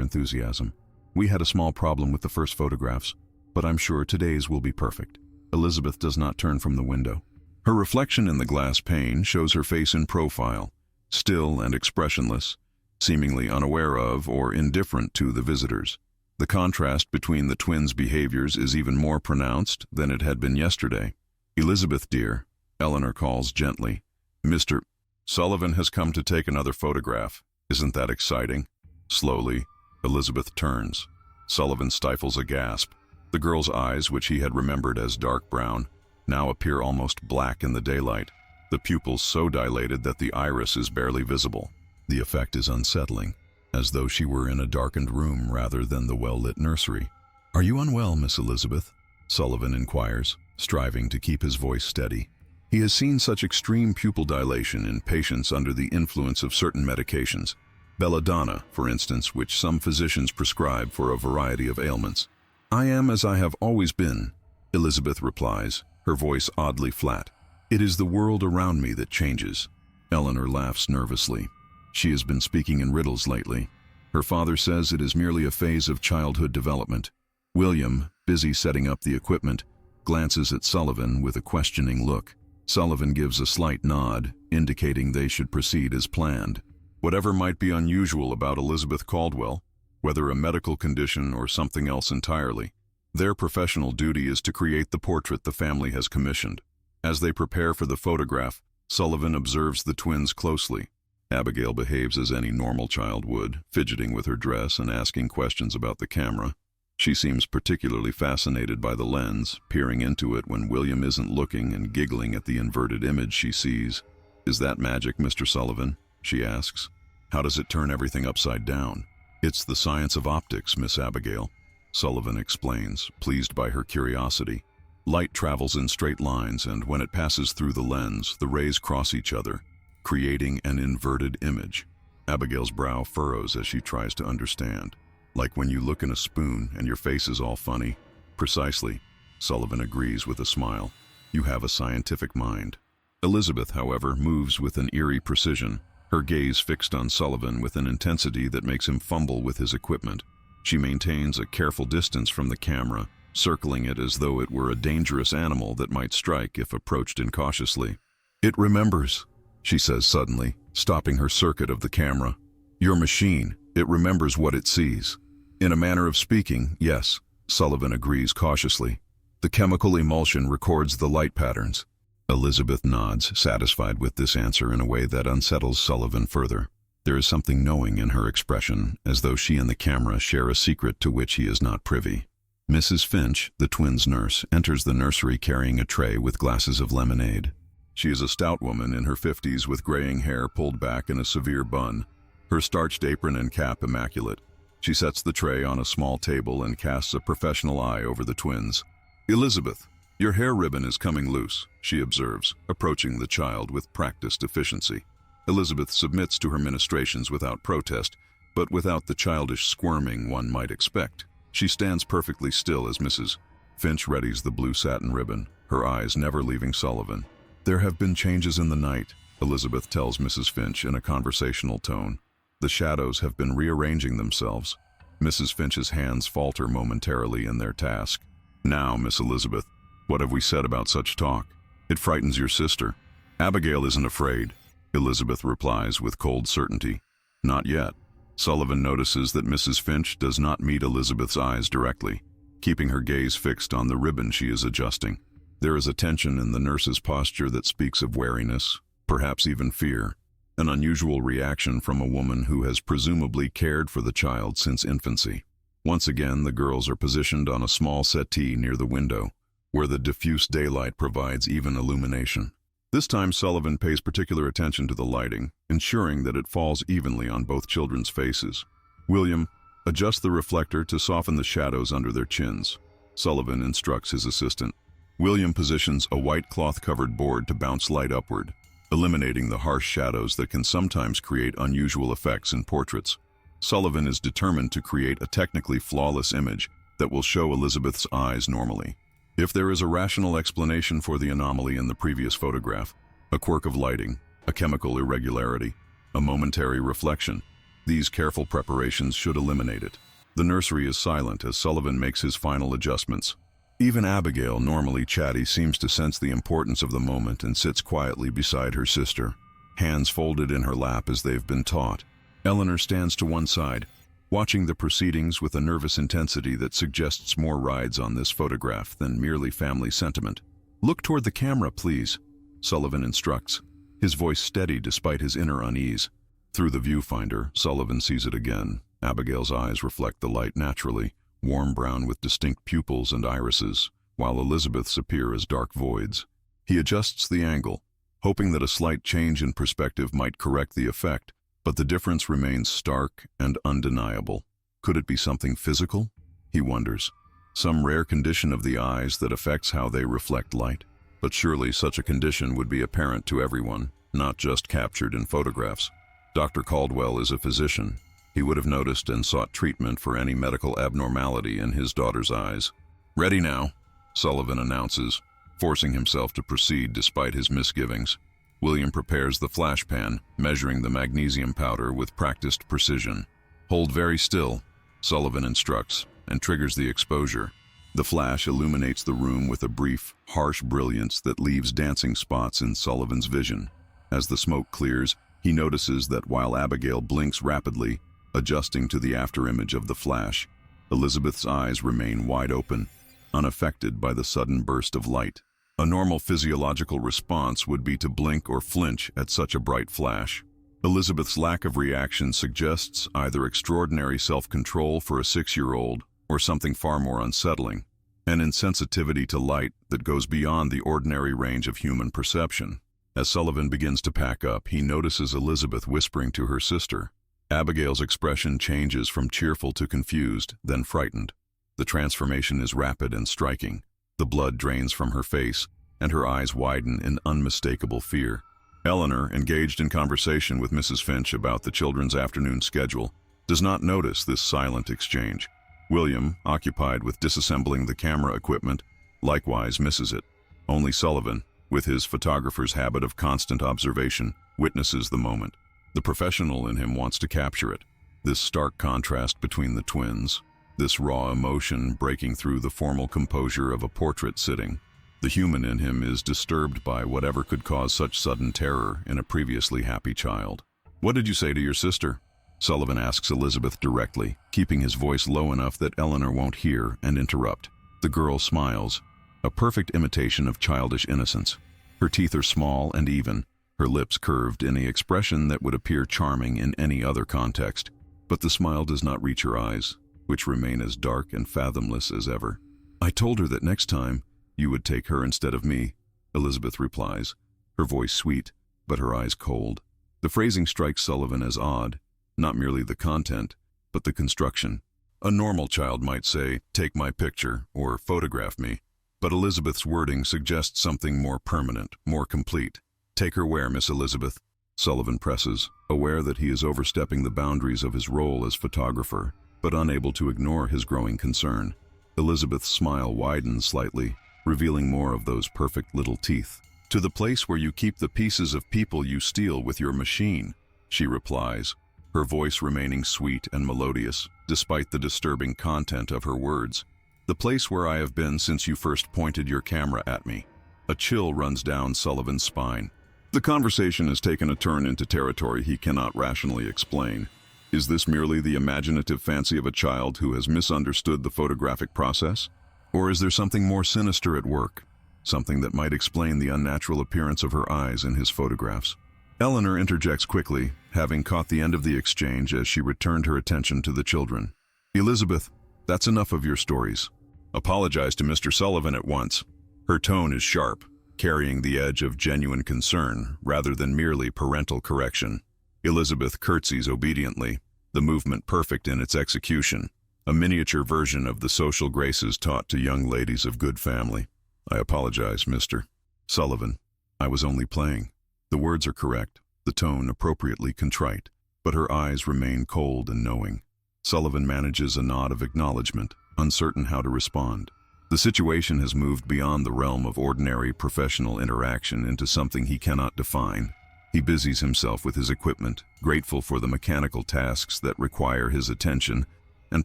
enthusiasm. "We had a small problem with the first photographs, but I'm sure today's will be perfect." Elizabeth does not turn from the window. Her reflection in the glass pane shows her face in profile, still and expressionless, seemingly unaware of or indifferent to the visitors. The contrast between the twins' behaviors is even more pronounced than it had been yesterday. "Elizabeth, dear," Eleanor calls gently. "Mr. Sullivan has come to take another photograph. Isn't that exciting?" Slowly, Elizabeth turns. Sullivan stifles a gasp. The girl's eyes, which he had remembered as dark brown, now appear almost black in the daylight, the pupils so dilated that the iris is barely visible. The effect is unsettling, as though she were in a darkened room rather than the well-lit nursery. "Are you unwell, Miss Elizabeth?" Sullivan inquires, striving to keep his voice steady. He has seen such extreme pupil dilation in patients under the influence of certain medications, belladonna, for instance, which some physicians prescribe for a variety of ailments. "I am as I have always been," Elizabeth replies, her voice oddly flat. "It is the world around me that changes." Eleanor laughs nervously. She has been speaking in riddles lately. Her father says it is merely a phase of childhood development. William, busy setting up the equipment, glances at Sullivan with a questioning look. Sullivan gives a slight nod, indicating they should proceed as planned. Whatever might be unusual about Elizabeth Caldwell, whether a medical condition or something else entirely, their professional duty is to create the portrait the family has commissioned. As they prepare for the photograph, Sullivan observes the twins closely. Abigail behaves as any normal child would, fidgeting with her dress and asking questions about the camera. She seems particularly fascinated by the lens, peering into it when William isn't looking and giggling at the inverted image she sees. "Is that magic, Mr. Sullivan?" she asks. How does it turn everything upside down? It's the science of optics, Miss Abigail, Sullivan explains, pleased by her curiosity. Light travels in straight lines, and when it passes through the lens, the rays cross each other, creating an inverted image. Abigail's brow furrows as she tries to understand. Like when you look in a spoon and your face is all funny. Precisely, Sullivan agrees with a smile. You have a scientific mind. Elizabeth, however, moves with an eerie precision, her gaze fixed on Sullivan with an intensity that makes him fumble with his equipment. She maintains a careful distance from the camera, circling it as though it were a dangerous animal that might strike if approached incautiously. It remembers, she says suddenly, stopping her circuit of the camera. Your machine, it remembers what it sees. In a manner of speaking, yes, Sullivan agrees cautiously. The chemical emulsion records the light patterns. Elizabeth nods, satisfied with this answer in a way that unsettles Sullivan further. There is something knowing in her expression, as though she and the camera share a secret to which he is not privy. Mrs. Finch, the twins' nurse, enters the nursery carrying a tray with glasses of lemonade. She is a stout woman in her 50s with graying hair pulled back in a severe bun, her starched apron and cap immaculate. She sets the tray on a small table and casts a professional eye over the twins. Elizabeth, your hair ribbon is coming loose, she observes, approaching the child with practiced efficiency. Elizabeth submits to her ministrations without protest, but without the childish squirming one might expect. She stands perfectly still as Mrs. Finch readies the blue satin ribbon, her eyes never leaving Sullivan. There have been changes in the night, Elizabeth tells Mrs. Finch in a conversational tone. The shadows have been rearranging themselves. Mrs. Finch's hands falter momentarily in their task. Now, Miss Elizabeth, what have we said about such talk? It frightens your sister. Abigail isn't afraid, Elizabeth replies with cold certainty. Not yet. Sullivan notices that Mrs. Finch does not meet Elizabeth's eyes directly, keeping her gaze fixed on the ribbon she is adjusting. There is a tension in the nurse's posture that speaks of wariness, perhaps even fear, an unusual reaction from a woman who has presumably cared for the child since infancy. Once again, the girls are positioned on a small settee near the window, where the diffuse daylight provides even illumination. This time Sullivan pays particular attention to the lighting, ensuring that it falls evenly on both children's faces. William, adjust the reflector to soften the shadows under their chins, Sullivan instructs his assistant. William positions a white cloth-covered board to bounce light upward, eliminating the harsh shadows that can sometimes create unusual effects in portraits. Sullivan is determined to create a technically flawless image that will show Elizabeth's eyes normally. If there is a rational explanation for the anomaly in the previous photograph, a quirk of lighting, a chemical irregularity, a momentary reflection, these careful preparations should eliminate it. The nursery is silent as Sullivan makes his final adjustments. Even Abigail, normally chatty, seems to sense the importance of the moment and sits quietly beside her sister, hands folded in her lap as they've been taught. Eleanor stands to one side, watching the proceedings with a nervous intensity that suggests more rides on this photograph than merely family sentiment. Look toward the camera, please, Sullivan instructs, his voice steady despite his inner unease. Through the viewfinder, Sullivan sees it again. Abigail's eyes reflect the light naturally, warm brown with distinct pupils and irises, while Elizabeth's appear as dark voids. He adjusts the angle, hoping that a slight change in perspective might correct the effect, but the difference remains stark and undeniable. Could it be something physical? He wonders. Some rare condition of the eyes that affects how they reflect light? But surely such a condition would be apparent to everyone, not just captured in photographs. Dr. Caldwell is a physician. He would have noticed and sought treatment for any medical abnormality in his daughter's eyes. Ready now, Sullivan announces, forcing himself to proceed despite his misgivings. William prepares the flash pan, measuring the magnesium powder with practiced precision. Hold very still, Sullivan instructs, and triggers the exposure. The flash illuminates the room with a brief, harsh brilliance that leaves dancing spots in Sullivan's vision. As the smoke clears, he notices that while Abigail blinks rapidly, adjusting to the afterimage of the flash, Elizabeth's eyes remain wide open, unaffected by the sudden burst of light. A normal physiological response would be to blink or flinch at such a bright flash. Elizabeth's lack of reaction suggests either extraordinary self-control for a 6-year-old or something far more unsettling, an insensitivity to light that goes beyond the ordinary range of human perception. As Sullivan begins to pack up, he notices Elizabeth whispering to her sister, Abigail's expression changes from cheerful to confused, then frightened. The transformation is rapid and striking. The blood drains from her face, and her eyes widen in unmistakable fear. Eleanor, engaged in conversation with Mrs. Finch about the children's afternoon schedule, does not notice this silent exchange. William, occupied with disassembling the camera equipment, likewise misses it. Only Sullivan, with his photographer's habit of constant observation, witnesses the moment. The professional in him wants to capture it. This stark contrast between the twins, this raw emotion breaking through the formal composure of a portrait sitting. The human in him is disturbed by whatever could cause such sudden terror in a previously happy child. "What did you say to your sister?" Sullivan asks Elizabeth directly, keeping his voice low enough that Eleanor won't hear and interrupt. The girl smiles, a perfect imitation of childish innocence. Her teeth are small and even, her lips curved in an expression that would appear charming in any other context. But the smile does not reach her eyes, which remain as dark and fathomless as ever. "I told her that next time, you would take her instead of me," Elizabeth replies, her voice sweet, but her eyes cold. The phrasing strikes Sullivan as odd, not merely the content, but the construction. A normal child might say, "Take my picture," or "Photograph me." But Elizabeth's wording suggests something more permanent, more complete. "Take her where, Miss Elizabeth?" Sullivan presses, aware that he is overstepping the boundaries of his role as photographer, but unable to ignore his growing concern. Elizabeth's smile widens slightly, revealing more of those perfect little teeth. "To the place where you keep the pieces of people you steal with your machine," she replies, her voice remaining sweet and melodious, despite the disturbing content of her words. "The place where I have been since you first pointed your camera at me." A chill runs down Sullivan's spine. The conversation has taken a turn into territory he cannot rationally explain. Is this merely the imaginative fancy of a child who has misunderstood the photographic process? Or is there something more sinister at work? Something that might explain the unnatural appearance of her eyes in his photographs? Eleanor interjects quickly, having caught the end of the exchange as she returned her attention to the children. "Elizabeth, that's enough of your stories. Apologize to Mr. Sullivan at once." Her tone is sharp, carrying the edge of genuine concern rather than merely parental correction. Elizabeth curtsies obediently, the movement perfect in its execution, a miniature version of the social graces taught to young ladies of good family. "I apologize, Mr. Sullivan. I was only playing." The words are correct, the tone appropriately contrite, but her eyes remain cold and knowing. Sullivan manages a nod of acknowledgement, uncertain how to respond. The situation has moved beyond the realm of ordinary professional interaction into something he cannot define. He busies himself with his equipment, grateful for the mechanical tasks that require his attention and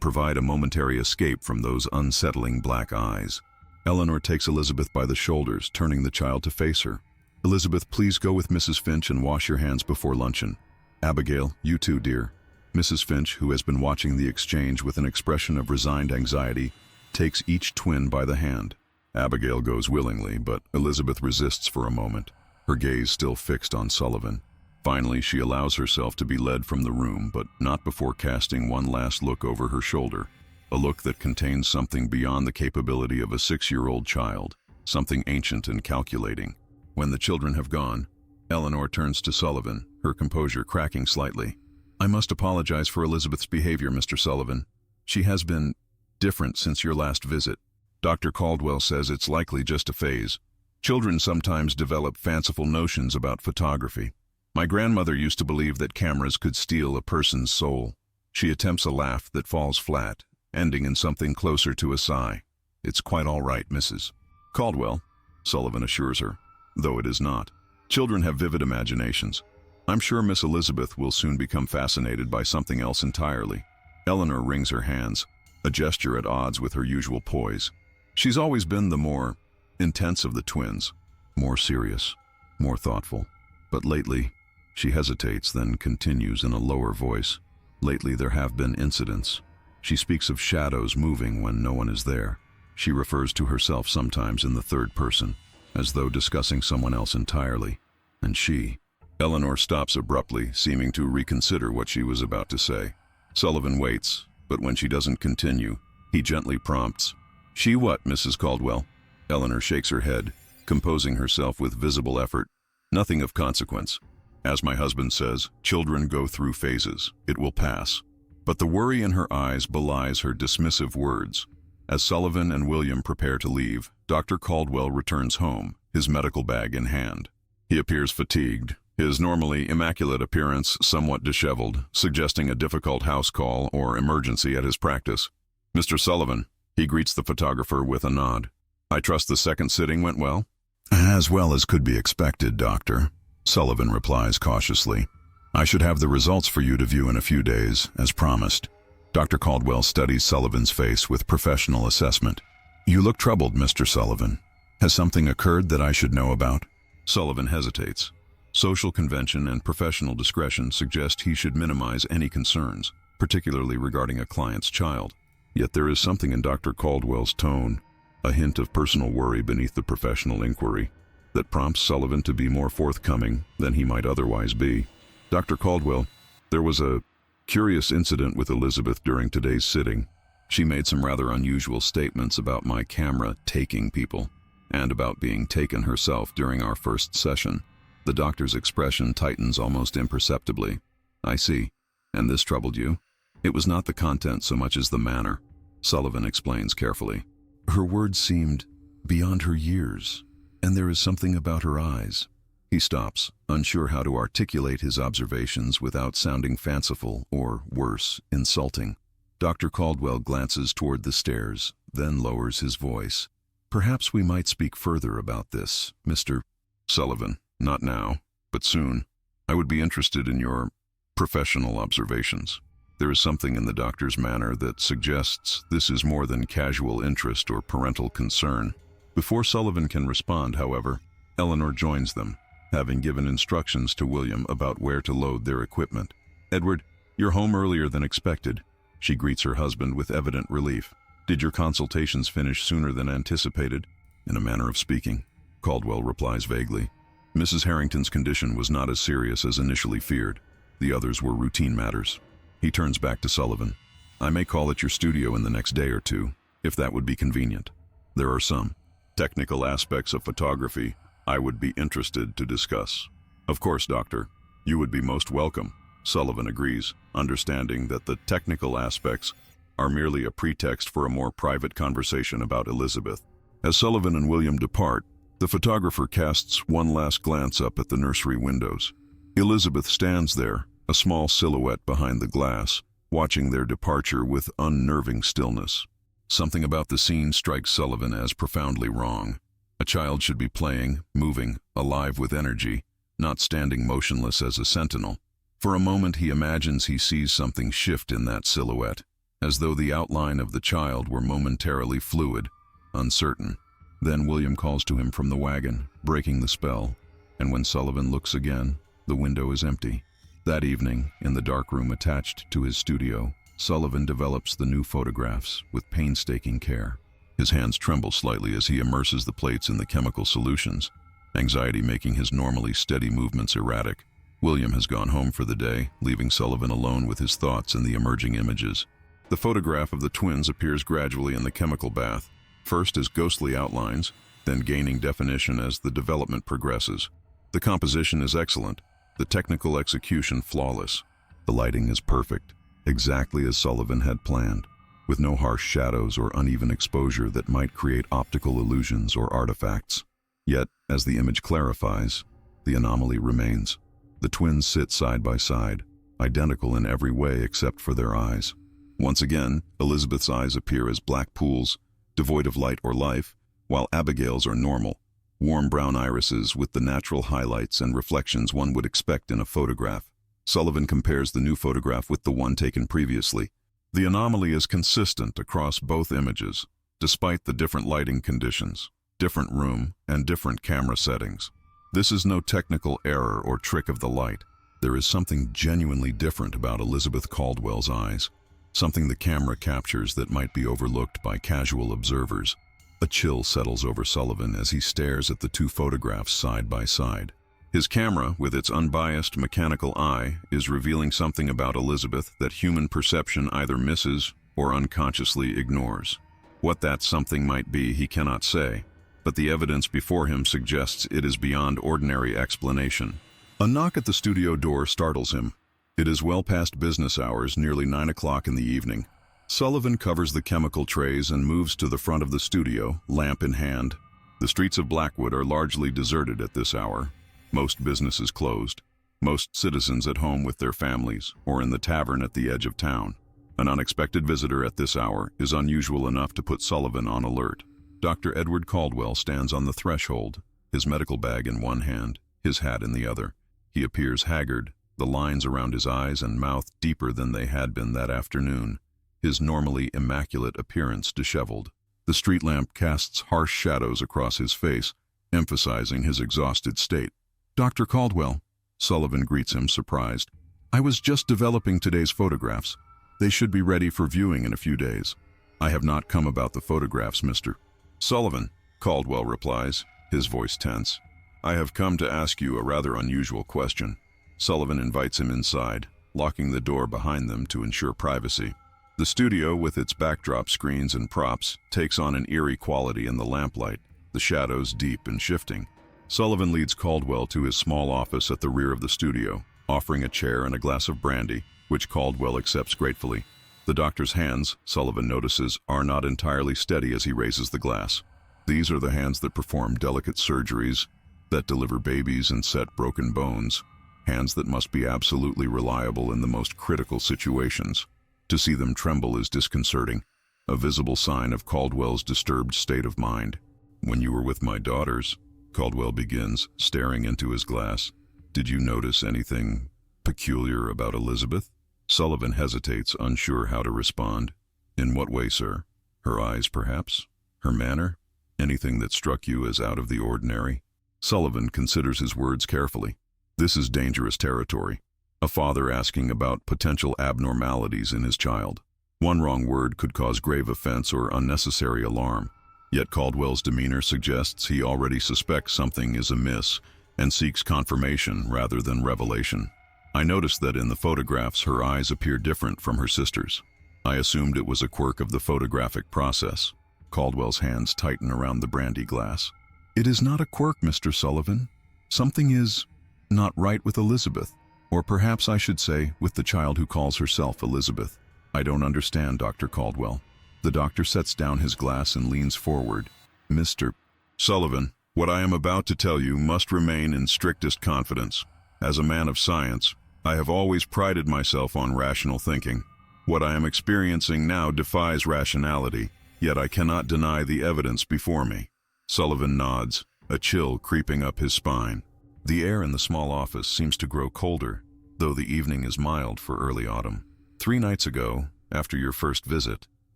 provide a momentary escape from those unsettling black eyes. Eleanor takes Elizabeth by the shoulders, turning the child to face her. "Elizabeth, please go with Mrs. Finch and wash your hands before luncheon. Abigail, you too, dear." Mrs. Finch, who has been watching the exchange with an expression of resigned anxiety, takes each twin by the hand. Abigail goes willingly, but Elizabeth resists for a moment, her gaze still fixed on Sullivan. Finally, she allows herself to be led from the room, but not before casting one last look over her shoulder, a look that contains something beyond the capability of a 6-year-old child, something ancient and calculating. When the children have gone, Eleanor turns to Sullivan, her composure cracking slightly. "I must apologize for Elizabeth's behavior, Mr. Sullivan. She has been different since your last visit. Dr. Caldwell says it's likely just a phase. Children sometimes develop fanciful notions about photography. My grandmother used to believe that cameras could steal a person's soul." She attempts a laugh that falls flat, ending in something closer to a sigh. "It's quite all right, Mrs. Caldwell," Sullivan assures her, though it is not. Children have vivid imaginations. I'm sure Miss Elizabeth will soon become fascinated by something else entirely. Eleanor wrings her hands, a gesture at odds with her usual poise. She's always been the more intense of the twins, more serious, more thoughtful. But lately, she hesitates, then continues in a lower voice. "Lately there have been incidents." She speaks of shadows moving when no one is there. She refers to herself sometimes in the third person, as though discussing someone else entirely. And she... Eleanor stops abruptly, seeming to reconsider what she was about to say. Sullivan waits, but when she doesn't continue, he gently prompts, "She what, Mrs. Caldwell?" Eleanor shakes her head, composing herself with visible effort. "Nothing of consequence." As my husband says, children go through phases. It will pass. But the worry in her eyes belies her dismissive words. As Sullivan and William prepare to leave, Dr. Caldwell returns home, his medical bag in hand. He appears fatigued, his normally immaculate appearance somewhat disheveled, suggesting a difficult house call or emergency at his practice. "Mr. Sullivan," he greets the photographer with a nod. "I trust the second sitting went well?" "As well as could be expected, Doctor," Sullivan replies cautiously. "I should have the results for you to view in a few days, as promised." Dr. Caldwell studies Sullivan's face with professional assessment. "You look troubled, Mr. Sullivan. Has something occurred that I should know about?" Sullivan hesitates. Social convention and professional discretion suggest he should minimize any concerns, particularly regarding a client's child. Yet there is something in Dr. Caldwell's tone, a hint of personal worry beneath the professional inquiry, that prompts Sullivan to be more forthcoming than he might otherwise be. "Dr. Caldwell, there was a curious incident with Elizabeth during today's sitting. She made some rather unusual statements about my camera taking people, and about being taken herself during our first session." The doctor's expression tightens almost imperceptibly. "I see. And this troubled you?" "It was not the content so much as the manner," Sullivan explains carefully. "Her words seemed beyond her years, and there is something about her eyes." He stops, unsure how to articulate his observations without sounding fanciful or, worse, insulting. Dr. Caldwell glances toward the stairs, then lowers his voice. "Perhaps we might speak further about this, Mr. Sullivan. Not now, but soon. I would be interested in your professional observations." There is something in the doctor's manner that suggests this is more than casual interest or parental concern. Before Sullivan can respond, however, Eleanor joins them, having given instructions to William about where to load their equipment. "Edward, you're home earlier than expected," she greets her husband with evident relief. "Did your consultations finish sooner than anticipated?" "In a manner of speaking," Caldwell replies vaguely. "Mrs. Harrington's condition was not as serious as initially feared. The others were routine matters." He turns back to Sullivan. "I may call at your studio in the next day or two, if that would be convenient. There are some technical aspects of photography I would be interested to discuss." "Of course, Doctor. You would be most welcome," Sullivan agrees, understanding that the technical aspects are merely a pretext for a more private conversation about Elizabeth. As Sullivan and William depart, the photographer casts one last glance up at the nursery windows. Elizabeth stands there, a small silhouette behind the glass, watching their departure with unnerving stillness. Something about the scene strikes Sullivan as profoundly wrong. A child should be playing, moving, alive with energy, not standing motionless as a sentinel. For a moment he imagines he sees something shift in that silhouette, as though the outline of the child were momentarily fluid, uncertain. Then William calls to him from the wagon, breaking the spell, and when Sullivan looks again, the window is empty. That evening, in the dark room attached to his studio, Sullivan develops the new photographs with painstaking care. His hands tremble slightly as he immerses the plates in the chemical solutions, anxiety making his normally steady movements erratic. William has gone home for the day, leaving Sullivan alone with his thoughts and the emerging images. The photograph of the twins appears gradually in the chemical bath, first as ghostly outlines, then gaining definition as the development progresses. The composition is excellent, the technical execution flawless. The lighting is perfect, exactly as Sullivan had planned, with no harsh shadows or uneven exposure that might create optical illusions or artifacts. Yet, as the image clarifies, the anomaly remains. The twins sit side by side, identical in every way except for their eyes. Once again, Elizabeth's eyes appear as black pools, devoid of light or life, while Abigail's are normal, warm brown irises with the natural highlights and reflections one would expect in a photograph. Sullivan compares the new photograph with the one taken previously. The anomaly is consistent across both images, despite the different lighting conditions, different room, and different camera settings. This is no technical error or trick of the light. There is something genuinely different about Elizabeth Caldwell's eyes, something the camera captures that might be overlooked by casual observers. A chill settles over Sullivan as he stares at the two photographs side by side. His camera, with its unbiased mechanical eye, is revealing something about Elizabeth that human perception either misses or unconsciously ignores. What that something might be, he cannot say, but the evidence before him suggests it is beyond ordinary explanation. A knock at the studio door startles him. It is well past business hours, nearly 9 o'clock in the evening. Sullivan covers the chemical trays and moves to the front of the studio, lamp in hand. The streets of Blackwood are largely deserted at this hour. Most businesses closed. Most citizens at home with their families, or in the tavern at the edge of town. An unexpected visitor at this hour is unusual enough to put Sullivan on alert. Dr. Edward Caldwell stands on the threshold, his medical bag in one hand, his hat in the other. He appears haggard, the lines around his eyes and mouth deeper than they had been that afternoon, his normally immaculate appearance disheveled. The street lamp casts harsh shadows across his face, emphasizing his exhausted state. "Dr. Caldwell," Sullivan greets him, surprised. "I was just developing today's photographs. They should be ready for viewing in a few days." "I have not come about the photographs, Mr. Sullivan," Caldwell replies, his voice tense. "I have come to ask you a rather unusual question." Sullivan invites him inside, locking the door behind them to ensure privacy. The studio, with its backdrop screens and props, takes on an eerie quality in the lamplight, the shadows deep and shifting. Sullivan leads Caldwell to his small office at the rear of the studio, offering a chair and a glass of brandy, which Caldwell accepts gratefully. The doctor's hands, Sullivan notices, are not entirely steady as he raises the glass. These are the hands that perform delicate surgeries, that deliver babies and set broken bones, hands that must be absolutely reliable in the most critical situations. To see them tremble is disconcerting, a visible sign of Caldwell's disturbed state of mind. "When you were with my daughters," Caldwell begins, staring into his glass, "did you notice anything peculiar about Elizabeth?" Sullivan hesitates, unsure how to respond. "In what way, sir? Her eyes, perhaps? Her manner? Anything that struck you as out of the ordinary?" Sullivan considers his words carefully. This is dangerous territory. A father asking about potential abnormalities in his child. One wrong word could cause grave offense or unnecessary alarm. Yet Caldwell's demeanor suggests he already suspects something is amiss and seeks confirmation rather than revelation. "I noticed that in the photographs her eyes appear different from her sister's. I assumed it was a quirk of the photographic process." Caldwell's hands tighten around the brandy glass. "It is not a quirk, Mr. Sullivan. Something is not right with Elizabeth. Or perhaps I should say, with the child who calls herself Elizabeth." "I don't understand, Dr. Caldwell." The doctor sets down his glass and leans forward. "Mr. Sullivan, what I am about to tell you must remain in strictest confidence. As a man of science, I have always prided myself on rational thinking. What I am experiencing now defies rationality, yet I cannot deny the evidence before me." Sullivan nods, a chill creeping up his spine. The air in the small office seems to grow colder, though the evening is mild for early autumn. "3 nights ago, after your first visit,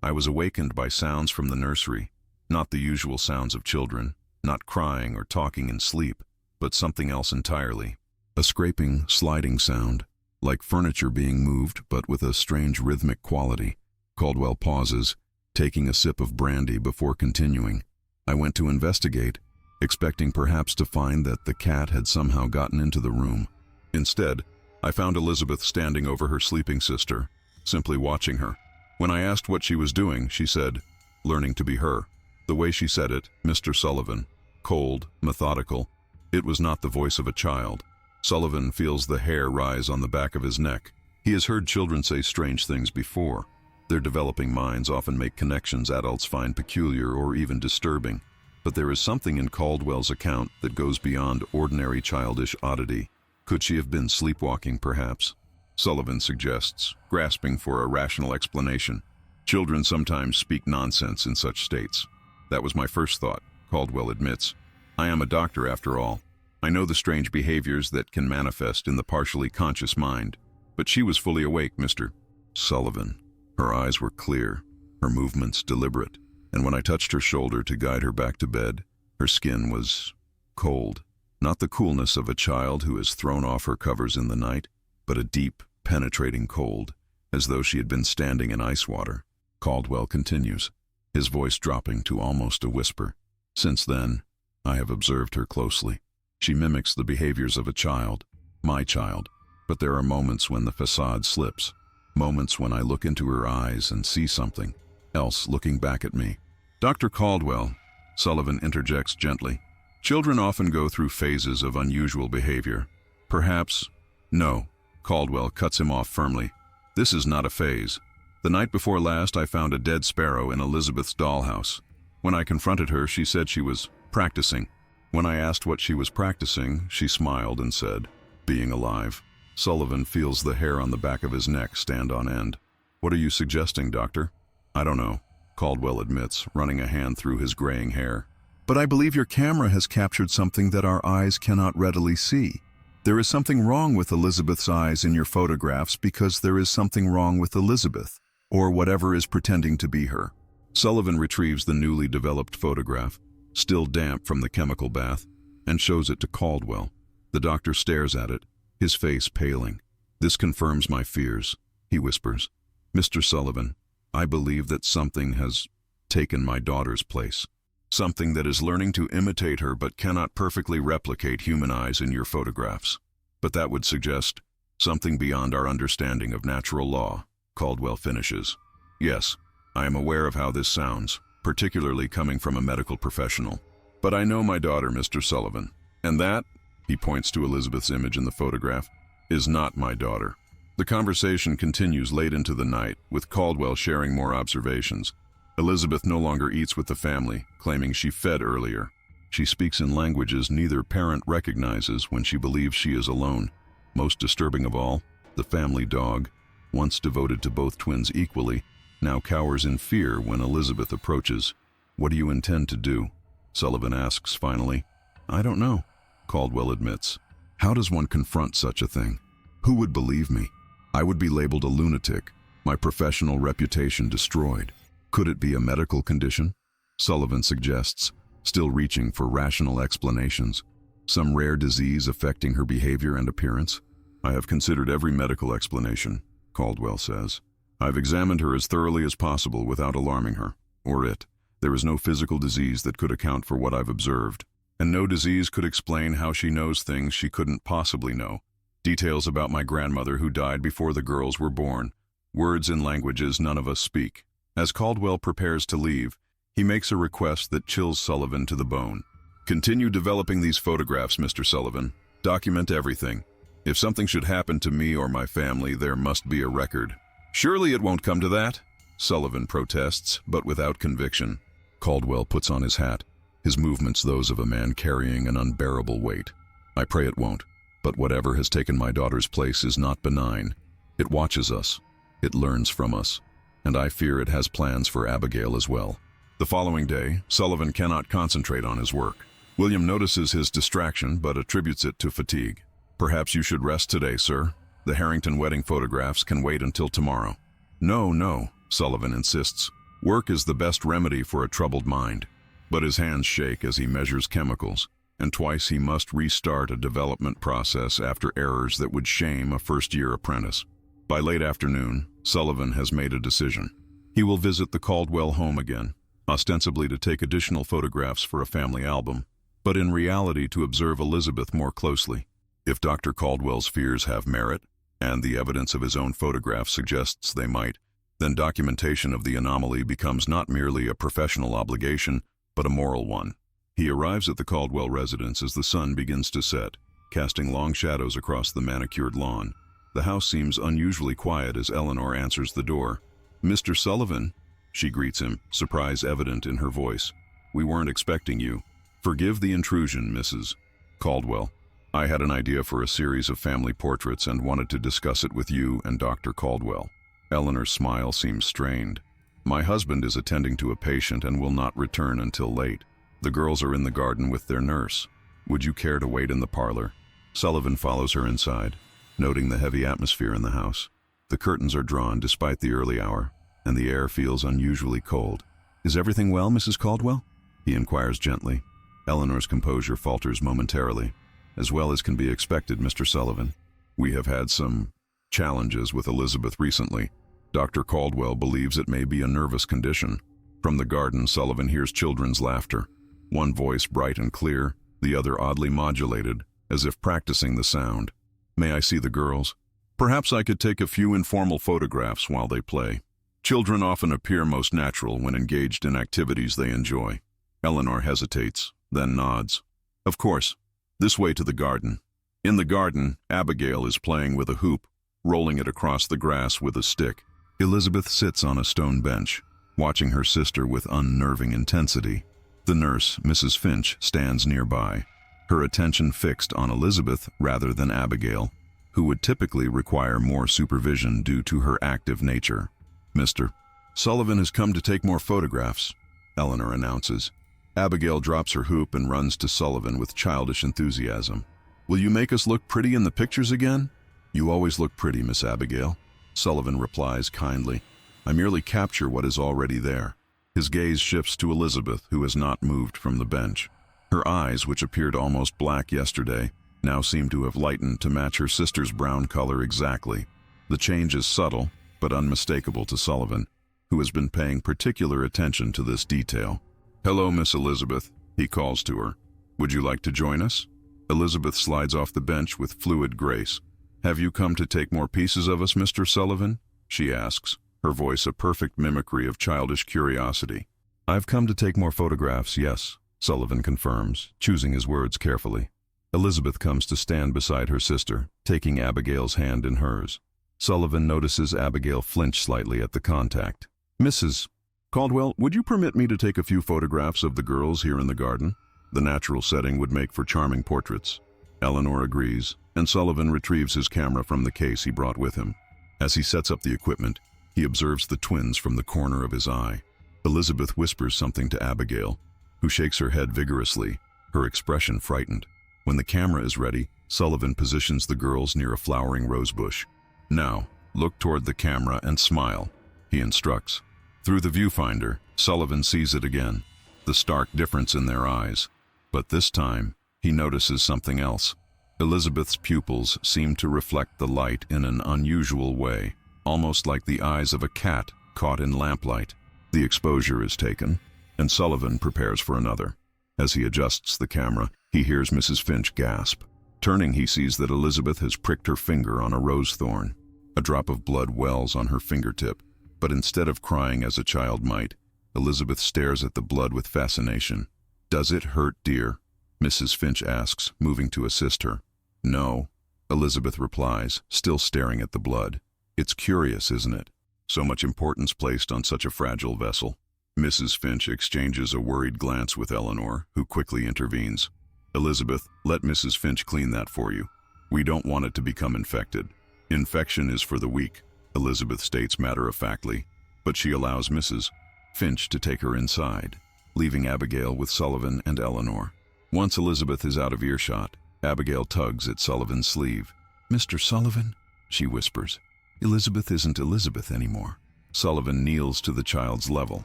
I was awakened by sounds from the nursery. Not the usual sounds of children, not crying or talking in sleep, but something else entirely. A scraping, sliding sound, like furniture being moved, but with a strange rhythmic quality." Caldwell pauses, taking a sip of brandy before continuing. "I went to investigate, expecting perhaps to find that the cat had somehow gotten into the room. Instead, I found Elizabeth standing over her sleeping sister, simply watching her. When I asked what she was doing, she said, 'Learning to be her.' The way she said it, Mr. Sullivan, cold, methodical, it was not the voice of a child." Sullivan feels the hair rise on the back of his neck. He has heard children say strange things before. Their developing minds often make connections adults find peculiar or even disturbing. But there is something in Caldwell's account that goes beyond ordinary childish oddity. Could she have been sleepwalking, perhaps? Sullivan suggests, grasping for a rational explanation. "Children sometimes speak nonsense in such states." "That was my first thought," Caldwell admits. "I am a doctor after all. I know the strange behaviors that can manifest in the partially conscious mind. But she was fully awake, Mr. Sullivan. Her eyes were clear, her movements deliberate. And when I touched her shoulder to guide her back to bed, her skin was cold. Not the coolness of a child who has thrown off her covers in the night, but a deep, penetrating cold, as though she had been standing in ice water." Caldwell continues, his voice dropping to almost a whisper. "Since then, I have observed her closely. She mimics the behaviors of a child, my child, but there are moments when the facade slips, moments when I look into her eyes and see something else looking back at me." "Dr. Caldwell," Sullivan interjects gently, "children often go through phases of unusual behavior. Perhaps. No. Caldwell cuts him off firmly. This is not a phase. The night before last, I found a dead sparrow in Elizabeth's dollhouse. When I confronted her, she said she was practicing. When I asked what she was practicing, she smiled and said, being alive. Sullivan feels the hair on the back of his neck stand on end. What are you suggesting, Doctor? I don't know, Caldwell admits, running a hand through his graying hair. But I believe your camera has captured something that our eyes cannot readily see. There is something wrong with Elizabeth's eyes in your photographs because there is something wrong with Elizabeth, or whatever is pretending to be her. Sullivan retrieves the newly developed photograph, still damp from the chemical bath, and shows it to Caldwell. The doctor stares at it, his face paling. This confirms my fears, he whispers. Mr. Sullivan, I believe that something has taken my daughter's place. Something that is learning to imitate her but cannot perfectly replicate human eyes in your photographs. But that would suggest something beyond our understanding of natural law, Caldwell finishes. Yes, I am aware of how this sounds, particularly coming from a medical professional. But I know my daughter, Mr. Sullivan, and that, he points to Elizabeth's image in the photograph, is not my daughter. The conversation continues late into the night, with Caldwell sharing more observations. Elizabeth no longer eats with the family, claiming she fed earlier. She speaks in languages neither parent recognizes when she believes she is alone. Most disturbing of all, the family dog, once devoted to both twins equally, now cowers in fear when Elizabeth approaches. What do you intend to do? Sullivan asks finally. I don't know, Caldwell admits. How does one confront such a thing? Who would believe me? I would be labeled a lunatic, my professional reputation destroyed. Could it be a medical condition? Sullivan suggests, still reaching for rational explanations. Some rare disease affecting her behavior and appearance? I have considered every medical explanation, Caldwell says. I've examined her as thoroughly as possible without alarming her, or it. There is no physical disease that could account for what I've observed, and no disease could explain how she knows things she couldn't possibly know. Details about my grandmother who died before the girls were born. Words and languages none of us speak. As Caldwell prepares to leave, he makes a request that chills Sullivan to the bone. Continue developing these photographs, Mr. Sullivan. Document everything. If something should happen to me or my family, there must be a record. Surely it won't come to that, Sullivan protests, but without conviction. Caldwell puts on his hat, his movements those of a man carrying an unbearable weight. I pray it won't, but whatever has taken my daughter's place is not benign. It watches us. It learns from us. And I fear it has plans for Abigail as well. The following day, Sullivan cannot concentrate on his work. William notices his distraction but attributes it to fatigue. Perhaps you should rest today, sir. The Harrington wedding photographs can wait until tomorrow. No, Sullivan insists. Work is the best remedy for a troubled mind. But his hands shake as he measures chemicals, and twice he must restart a development process after errors that would shame a first-year apprentice. By late afternoon, Sullivan has made a decision. He will visit the Caldwell home again, ostensibly to take additional photographs for a family album, but in reality to observe Elizabeth more closely. If Dr. Caldwell's fears have merit, and the evidence of his own photograph suggests they might, then documentation of the anomaly becomes not merely a professional obligation, but a moral one. He arrives at the Caldwell residence as the sun begins to set, casting long shadows across the manicured lawn. The house seems unusually quiet as Eleanor answers the door. Mr. Sullivan, she greets him, surprise evident in her voice. We weren't expecting you. Forgive the intrusion, Mrs. Caldwell. I had an idea for a series of family portraits and wanted to discuss it with you and Dr. Caldwell. Eleanor's smile seems strained. My husband is attending to a patient and will not return until late. The girls are in the garden with their nurse. Would you care to wait in the parlor? Sullivan follows her inside, noting the heavy atmosphere in the house. The curtains are drawn despite the early hour, and the air feels unusually cold. Is everything well, Mrs. Caldwell? He inquires gently. Eleanor's composure falters momentarily. As well as can be expected, Mr. Sullivan. We have had some challenges with Elizabeth recently. Dr. Caldwell believes it may be a nervous condition. From the garden, Sullivan hears children's laughter. One voice bright and clear, the other oddly modulated, as if practicing the sound. May I see the girls? Perhaps I could take a few informal photographs while they play. Children often appear most natural when engaged in activities they enjoy. Eleanor hesitates, then nods. Of course. This way to the garden. In the garden, Abigail is playing with a hoop, rolling it across the grass with a stick. Elizabeth sits on a stone bench, watching her sister with unnerving intensity. The nurse, Mrs. Finch, stands nearby, her attention fixed on Elizabeth rather than Abigail, who would typically require more supervision due to her active nature. "Mr. Sullivan has come to take more photographs," Eleanor announces. Abigail drops her hoop and runs to Sullivan with childish enthusiasm. "Will you make us look pretty in the pictures again?" "You always look pretty, Miss Abigail," Sullivan replies kindly. "I merely capture what is already there." His gaze shifts to Elizabeth, who has not moved from the bench. Her eyes, which appeared almost black yesterday, now seem to have lightened to match her sister's brown color exactly. The change is subtle, but unmistakable to Sullivan, who has been paying particular attention to this detail. "Hello, Miss Elizabeth," he calls to her. "Would you like to join us?" Elizabeth slides off the bench with fluid grace. "Have you come to take more pieces of us, Mr. Sullivan?" she asks, her voice a perfect mimicry of childish curiosity. "I've come to take more photographs, yes," Sullivan confirms, choosing his words carefully. Elizabeth comes to stand beside her sister, taking Abigail's hand in hers. Sullivan notices Abigail flinch slightly at the contact. "Mrs. Caldwell, would you permit me to take a few photographs of the girls here in the garden? The natural setting would make for charming portraits." Eleanor agrees, and Sullivan retrieves his camera from the case he brought with him. As he sets up the equipment, he observes the twins from the corner of his eye. Elizabeth whispers something to Abigail, who shakes her head vigorously, her expression frightened. When the camera is ready, Sullivan positions the girls near a flowering rosebush. "Now, look toward the camera and smile," he instructs. Through the viewfinder, Sullivan sees it again, the stark difference in their eyes. But this time, he notices something else. Elizabeth's pupils seem to reflect the light in an unusual way, almost like the eyes of a cat caught in lamplight. The exposure is taken, and Sullivan prepares for another. As he adjusts the camera, he hears Mrs. Finch gasp. Turning, he sees that Elizabeth has pricked her finger on a rose thorn. A drop of blood wells on her fingertip, but instead of crying as a child might, Elizabeth stares at the blood with fascination. "Does it hurt, dear?" Mrs. Finch asks, moving to assist her. "No," Elizabeth replies, still staring at the blood. "It's curious, isn't it? So much importance placed on such a fragile vessel." Mrs. Finch exchanges a worried glance with Eleanor, who quickly intervenes. "Elizabeth, let Mrs. Finch clean that for you. We don't want it to become infected." "Infection is for the weak," Elizabeth states matter-of-factly, but she allows Mrs. Finch to take her inside, leaving Abigail with Sullivan and Eleanor. Once Elizabeth is out of earshot, Abigail tugs at Sullivan's sleeve. "Mr. Sullivan," she whispers. "Elizabeth isn't Elizabeth anymore." Sullivan kneels to the child's level.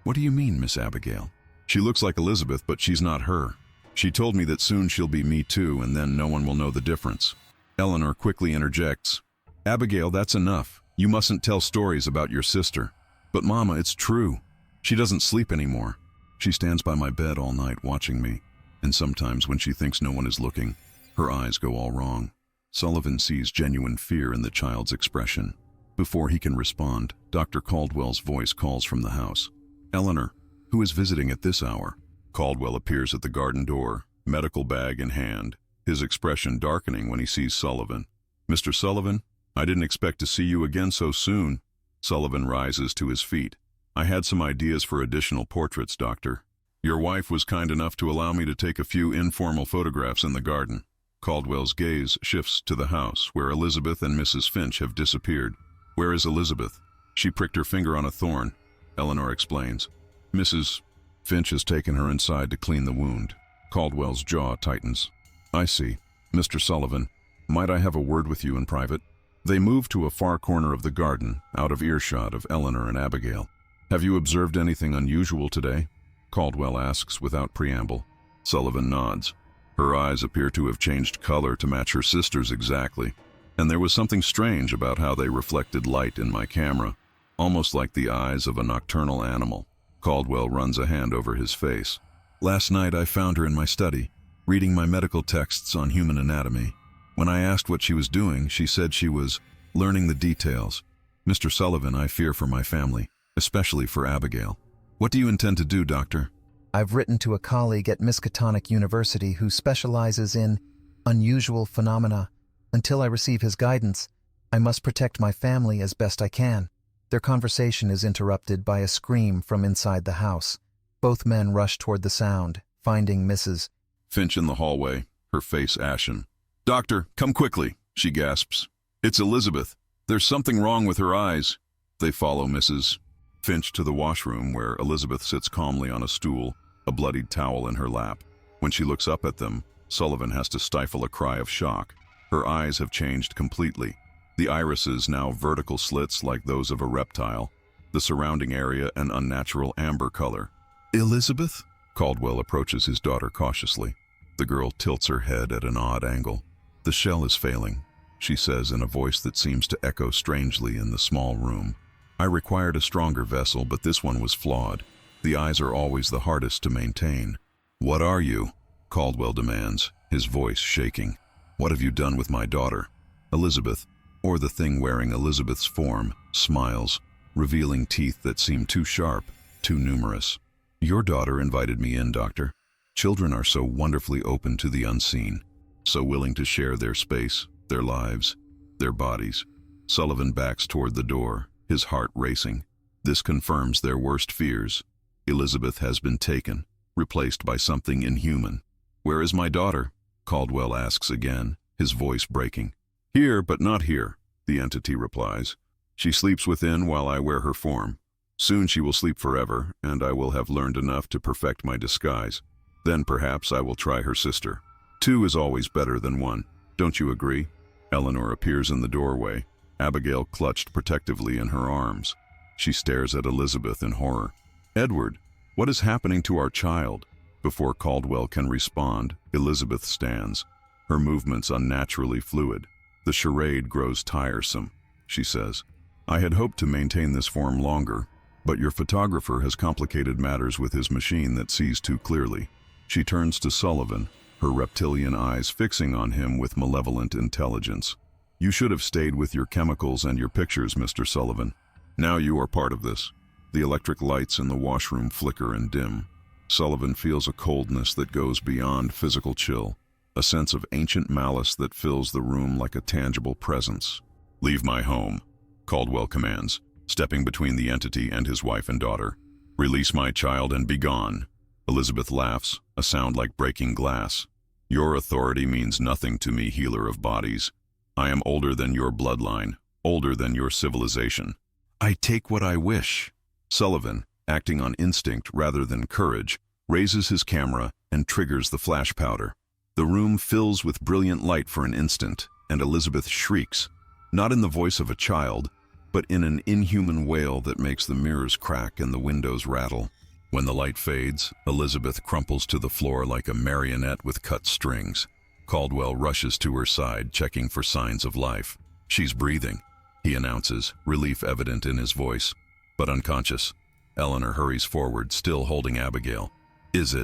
"What do you mean, Miss Abigail?" "She looks like Elizabeth, but she's not her. She told me that soon she'll be me too, and then no one will know the difference." Eleanor quickly interjects. "Abigail, that's enough. You mustn't tell stories about your sister." "But Mama, it's true. She doesn't sleep anymore. She stands by my bed all night watching me, and sometimes when she thinks no one is looking, her eyes go all wrong." Sullivan sees genuine fear in the child's expression. Before he can respond, Dr. Caldwell's voice calls from the house. "Eleanor, who is visiting at this hour?" Caldwell appears at the garden door, medical bag in hand, his expression darkening when he sees Sullivan. "Mr. Sullivan, I didn't expect to see you again so soon." Sullivan rises to his feet. "I had some ideas for additional portraits, Doctor. Your wife was kind enough to allow me to take a few informal photographs in the garden." Caldwell's gaze shifts to the house, where Elizabeth and Mrs. Finch have disappeared. "Where is Elizabeth?" "She pricked her finger on a thorn," Eleanor explains. "Mrs. Finch has taken her inside to clean the wound." Caldwell's jaw tightens. "I see. Mr. Sullivan, might I have a word with you in private?" They move to a far corner of the garden, out of earshot of Eleanor and Abigail. "Have you observed anything unusual today?" Caldwell asks without preamble. Sullivan nods. Her eyes appear to have changed color to match her sister's exactly, and there was something strange about how they reflected light in my camera, almost like the eyes of a nocturnal animal. Caldwell runs a hand over his face. "Last night I found her in my study, reading my medical texts on human anatomy. When I asked what she was doing, she said she was learning the details. Mr. Sullivan, I fear for my family, especially for Abigail." "What do you intend to do, Doctor?" I've written to a colleague at Miskatonic University who specializes in unusual phenomena. Until I receive his guidance, I must protect my family as best I can. Their conversation is interrupted by a scream from inside the house. Both men rush toward the sound, finding Mrs. Finch in the hallway, her face ashen. "Doctor, come quickly," she gasps. "It's Elizabeth. There's something wrong with her eyes." They follow Mrs. Finch to the washroom where Elizabeth sits calmly on a stool, a bloodied towel in her lap. When she looks up at them, Sullivan has to stifle a cry of shock. Her eyes have changed completely. The irises now vertical slits like those of a reptile. The surrounding area an unnatural amber color. "Elizabeth?" Caldwell approaches his daughter cautiously. The girl tilts her head at an odd angle. "The shell is failing," she says in a voice that seems to echo strangely in the small room. "I required a stronger vessel, but this one was flawed. The eyes are always the hardest to maintain." "What are you?" Caldwell demands, his voice shaking. "What have you done with my daughter?" Elizabeth, or the thing wearing Elizabeth's form, smiles, revealing teeth that seem too sharp, too numerous. "Your daughter invited me in, Doctor. Children are so wonderfully open to the unseen, so willing to share their space, their lives, their bodies." Sullivan backs toward the door, his heart racing. This confirms their worst fears. Elizabeth has been taken, replaced by something inhuman. "Where is my daughter?" Caldwell asks again, his voice breaking. "Here, but not here," the entity replies. "She sleeps within while I wear her form. Soon she will sleep forever, and I will have learned enough to perfect my disguise. Then perhaps I will try her sister. Two is always better than one. Don't you agree?" Eleanor appears in the doorway, Abigail clutched protectively in her arms. She stares at Elizabeth in horror. "Edward, what is happening to our child?" Before Caldwell can respond, Elizabeth stands, her movements unnaturally fluid. "The charade grows tiresome," she says. "I had hoped to maintain this form longer, but your photographer has complicated matters with his machine that sees too clearly." She turns to Sullivan, her reptilian eyes fixing on him with malevolent intelligence. "You should have stayed with your chemicals and your pictures, Mr. Sullivan. Now you are part of this." The electric lights in the washroom flicker and dim. Sullivan feels a coldness that goes beyond physical chill, a sense of ancient malice that fills the room like a tangible presence. "Leave my home," Caldwell commands, stepping between the entity and his wife and daughter. "Release my child and be gone." Elizabeth laughs, a sound like breaking glass. "Your authority means nothing to me, healer of bodies. I am older than your bloodline, older than your civilization. I take what I wish." Sullivan, acting on instinct rather than courage, raises his camera and triggers the flash powder. The room fills with brilliant light for an instant, and Elizabeth shrieks, not in the voice of a child, but in an inhuman wail that makes the mirrors crack and the windows rattle. When the light fades, Elizabeth crumples to the floor like a marionette with cut strings. Caldwell rushes to her side, checking for signs of life. "She's breathing," he announces, relief evident in his voice, but unconscious. Eleanor hurries forward, still holding Abigail. Is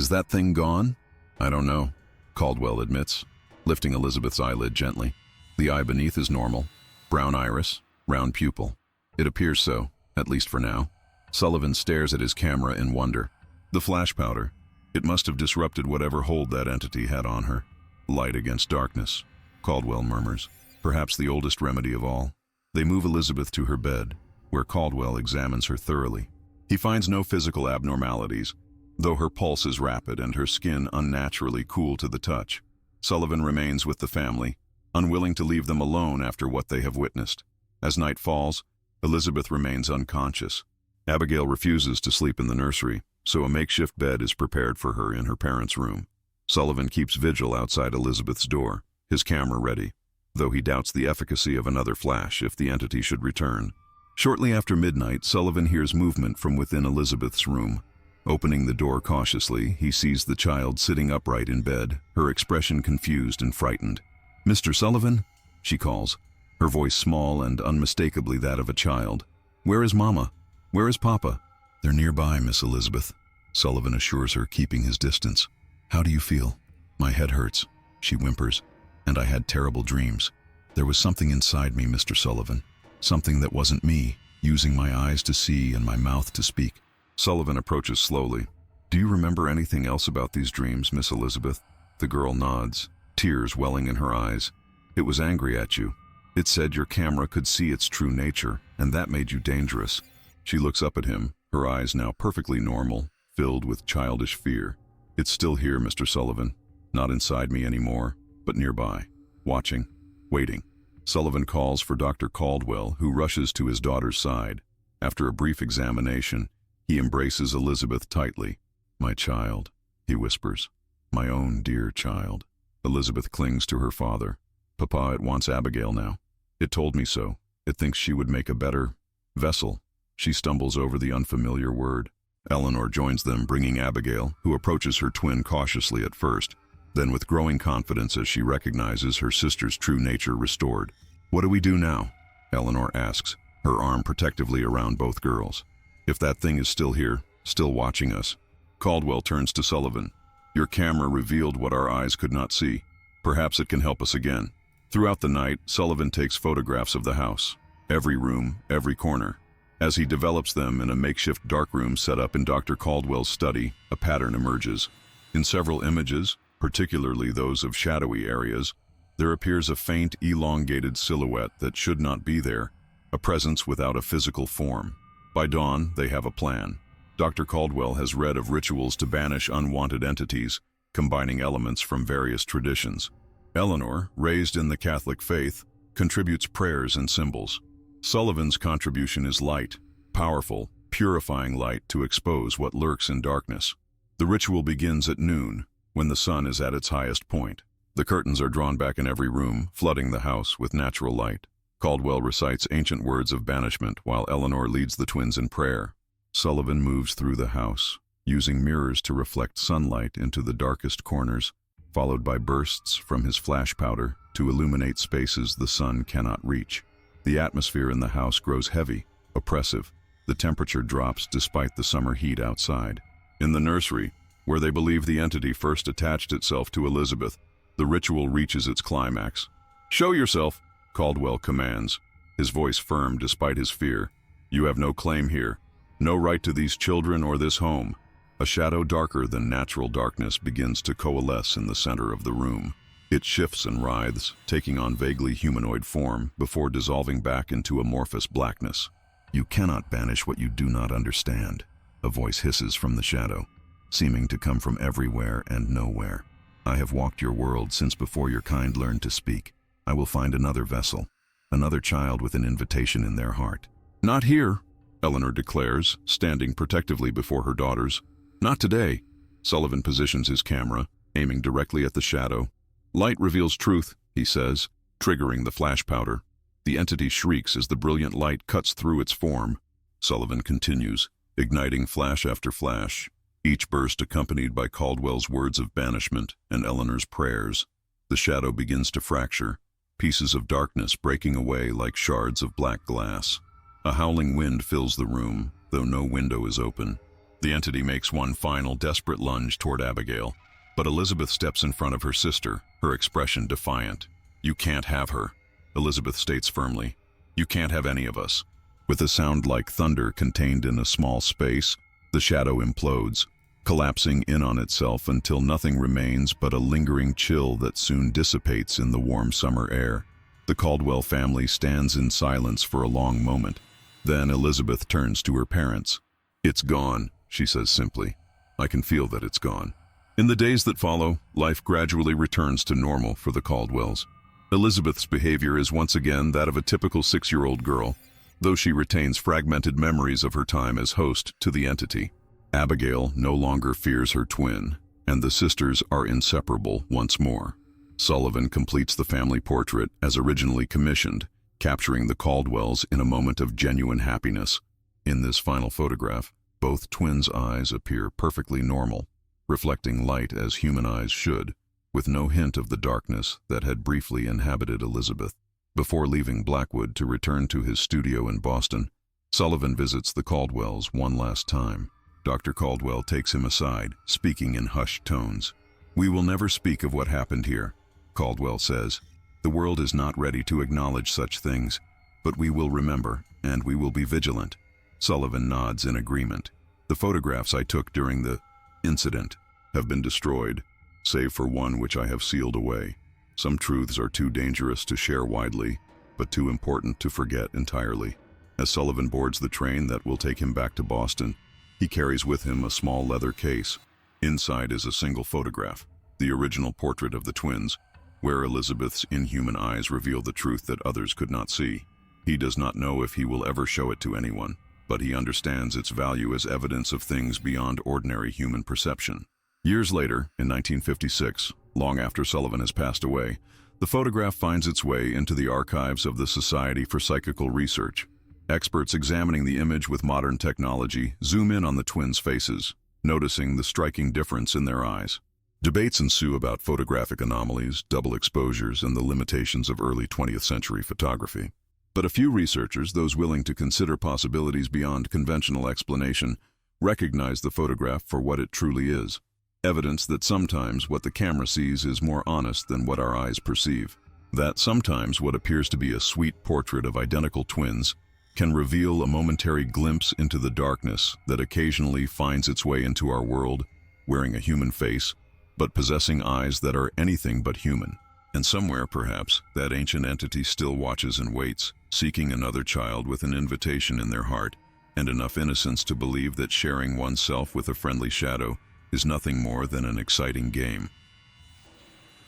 that thing gone?" "I don't know," Caldwell admits, lifting Elizabeth's eyelid gently. The eye beneath is normal. Brown iris, round pupil. It appears so, at least for now. Sullivan stares at his camera in wonder. The flash powder. It must have disrupted whatever hold that entity had on her. "Light against darkness," Caldwell murmurs. "Perhaps the oldest remedy of all." They move Elizabeth to her bed, where Caldwell examines her thoroughly. He finds no physical abnormalities, though her pulse is rapid and her skin unnaturally cool to the touch. Sullivan remains with the family, unwilling to leave them alone after what they have witnessed. As night falls, Elizabeth remains unconscious. Abigail refuses to sleep in the nursery, so a makeshift bed is prepared for her in her parents' room. Sullivan keeps vigil outside Elizabeth's door, his camera ready, though he doubts the efficacy of another flash if the entity should return. Shortly after midnight, Sullivan hears movement from within Elizabeth's room. Opening the door cautiously, he sees the child sitting upright in bed, her expression confused and frightened. "Mr. Sullivan?" she calls, her voice small and unmistakably that of a child. "Where is Mama? Where is Papa?" "They're nearby, Miss Elizabeth," Sullivan assures her, keeping his distance. "How do you feel?" "My head hurts," she whimpers, "and I had terrible dreams. There was something inside me, Mr. Sullivan. Something that wasn't me, using my eyes to see and my mouth to speak." Sullivan approaches slowly. "Do you remember anything else about these dreams, Miss Elizabeth?" The girl nods. tears welling in her eyes. "It was angry at you. It said your camera could see its true nature, and that made you dangerous." She looks up at him, her eyes now perfectly normal, filled with childish fear. "It's still here, Mr. Sullivan. Not inside me anymore, but nearby. Watching. Waiting." Sullivan calls for Dr. Caldwell, who rushes to his daughter's side. After a brief examination, he embraces Elizabeth tightly. "My child," he whispers. "My own dear child." Elizabeth clings to her father. "Papa, it wants Abigail now. It told me so. It thinks she would make a better vessel." She stumbles over the unfamiliar word. Eleanor joins them, bringing Abigail, who approaches her twin cautiously at first, then with growing confidence as she recognizes her sister's true nature restored. "What do we do now?" Eleanor asks, her arm protectively around both girls. "If that thing is still here, still watching us." Caldwell turns to Sullivan. "Your camera revealed what our eyes could not see. Perhaps it can help us again." Throughout the night, Sullivan takes photographs of the house. Every room, every corner. As he develops them in a makeshift darkroom set up in Dr. Caldwell's study, a pattern emerges. In several images, particularly those of shadowy areas, there appears a faint, elongated silhouette that should not be there, a presence without a physical form. By dawn, they have a plan. Dr. Caldwell has read of rituals to banish unwanted entities, combining elements from various traditions. Eleanor, raised in the Catholic faith, contributes prayers and symbols. Sullivan's contribution is light, powerful, purifying light to expose what lurks in darkness. The ritual begins at noon, when the sun is at its highest point. The curtains are drawn back in every room, flooding the house with natural light. Caldwell recites ancient words of banishment while Eleanor leads the twins in prayer. Sullivan moves through the house, using mirrors to reflect sunlight into the darkest corners, followed by bursts from his flash powder to illuminate spaces the sun cannot reach. The atmosphere in the house grows heavy, oppressive. The temperature drops despite the summer heat outside. In the nursery, where they believe the entity first attached itself to Elizabeth, the ritual reaches its climax. "Show yourself," Caldwell commands, his voice firm despite his fear. "You have no claim here, no right to these children or this home." A shadow darker than natural darkness begins to coalesce in the center of the room. It shifts and writhes, taking on vaguely humanoid form before dissolving back into amorphous blackness. "You cannot banish what you do not understand," a voice hisses from the shadow, seeming to come from everywhere and nowhere. "I have walked your world since before your kind learned to speak. I will find another vessel, another child with an invitation in their heart." "Not here," Eleanor declares, standing protectively before her daughters. "Not today." Sullivan positions his camera, aiming directly at the shadow. "Light reveals truth," he says, triggering the flash powder. The entity shrieks as the brilliant light cuts through its form. Sullivan continues, igniting flash after flash, each burst accompanied by Caldwell's words of banishment and Eleanor's prayers. The shadow begins to fracture, pieces of darkness breaking away like shards of black glass. A howling wind fills the room, though no window is open. The entity makes one final desperate lunge toward Abigail, but Elizabeth steps in front of her sister, her expression defiant. "You can't have her," Elizabeth states firmly. "You can't have any of us." With a sound like thunder contained in a small space, the shadow implodes, collapsing in on itself until nothing remains but a lingering chill that soon dissipates in the warm summer air. The Caldwell family stands in silence for a long moment. Then Elizabeth turns to her parents. "It's gone," she says simply. "I can feel that it's gone." In the days that follow, life gradually returns to normal for the Caldwells. Elizabeth's behavior is once again that of a typical 6-year-old girl, though she retains fragmented memories of her time as host to the entity. Abigail no longer fears her twin, and the sisters are inseparable once more. Sullivan completes the family portrait as originally commissioned, capturing the Caldwells in a moment of genuine happiness. In this final photograph, both twins' eyes appear perfectly normal, reflecting light as human eyes should, with no hint of the darkness that had briefly inhabited Elizabeth. Before leaving Blackwood to return to his studio in Boston, Sullivan visits the Caldwells one last time. Dr. Caldwell takes him aside, speaking in hushed tones. "We will never speak of what happened here," Caldwell says. "The world is not ready to acknowledge such things, but we will remember, and we will be vigilant." Sullivan nods in agreement. "The photographs I took during the incident have been destroyed, save for one which I have sealed away. Some truths are too dangerous to share widely, but too important to forget entirely. As Sullivan boards the train that will take him back to Boston, he carries with him a small leather case. Inside is a single photograph, the original portrait of the twins, where Elizabeth's inhuman eyes reveal the truth that others could not see. He does not know if he will ever show it to anyone, but he understands its value as evidence of things beyond ordinary human perception. Years later, in 1956, long after Sullivan has passed away, the photograph finds its way into the archives of the Society for Psychical Research. Experts examining the image with modern technology zoom in on the twins' faces, noticing the striking difference in their eyes. Debates ensue about photographic anomalies, double exposures, and the limitations of early 20th century photography. But a few researchers, those willing to consider possibilities beyond conventional explanation, recognize the photograph for what it truly is. Evidence that sometimes what the camera sees is more honest than what our eyes perceive. That sometimes what appears to be a sweet portrait of identical twins can reveal a momentary glimpse into the darkness that occasionally finds its way into our world, wearing a human face, but possessing eyes that are anything but human. And somewhere, perhaps, that ancient entity still watches and waits, seeking another child with an invitation in their heart, and enough innocence to believe that sharing oneself with a friendly shadow is nothing more than an exciting game.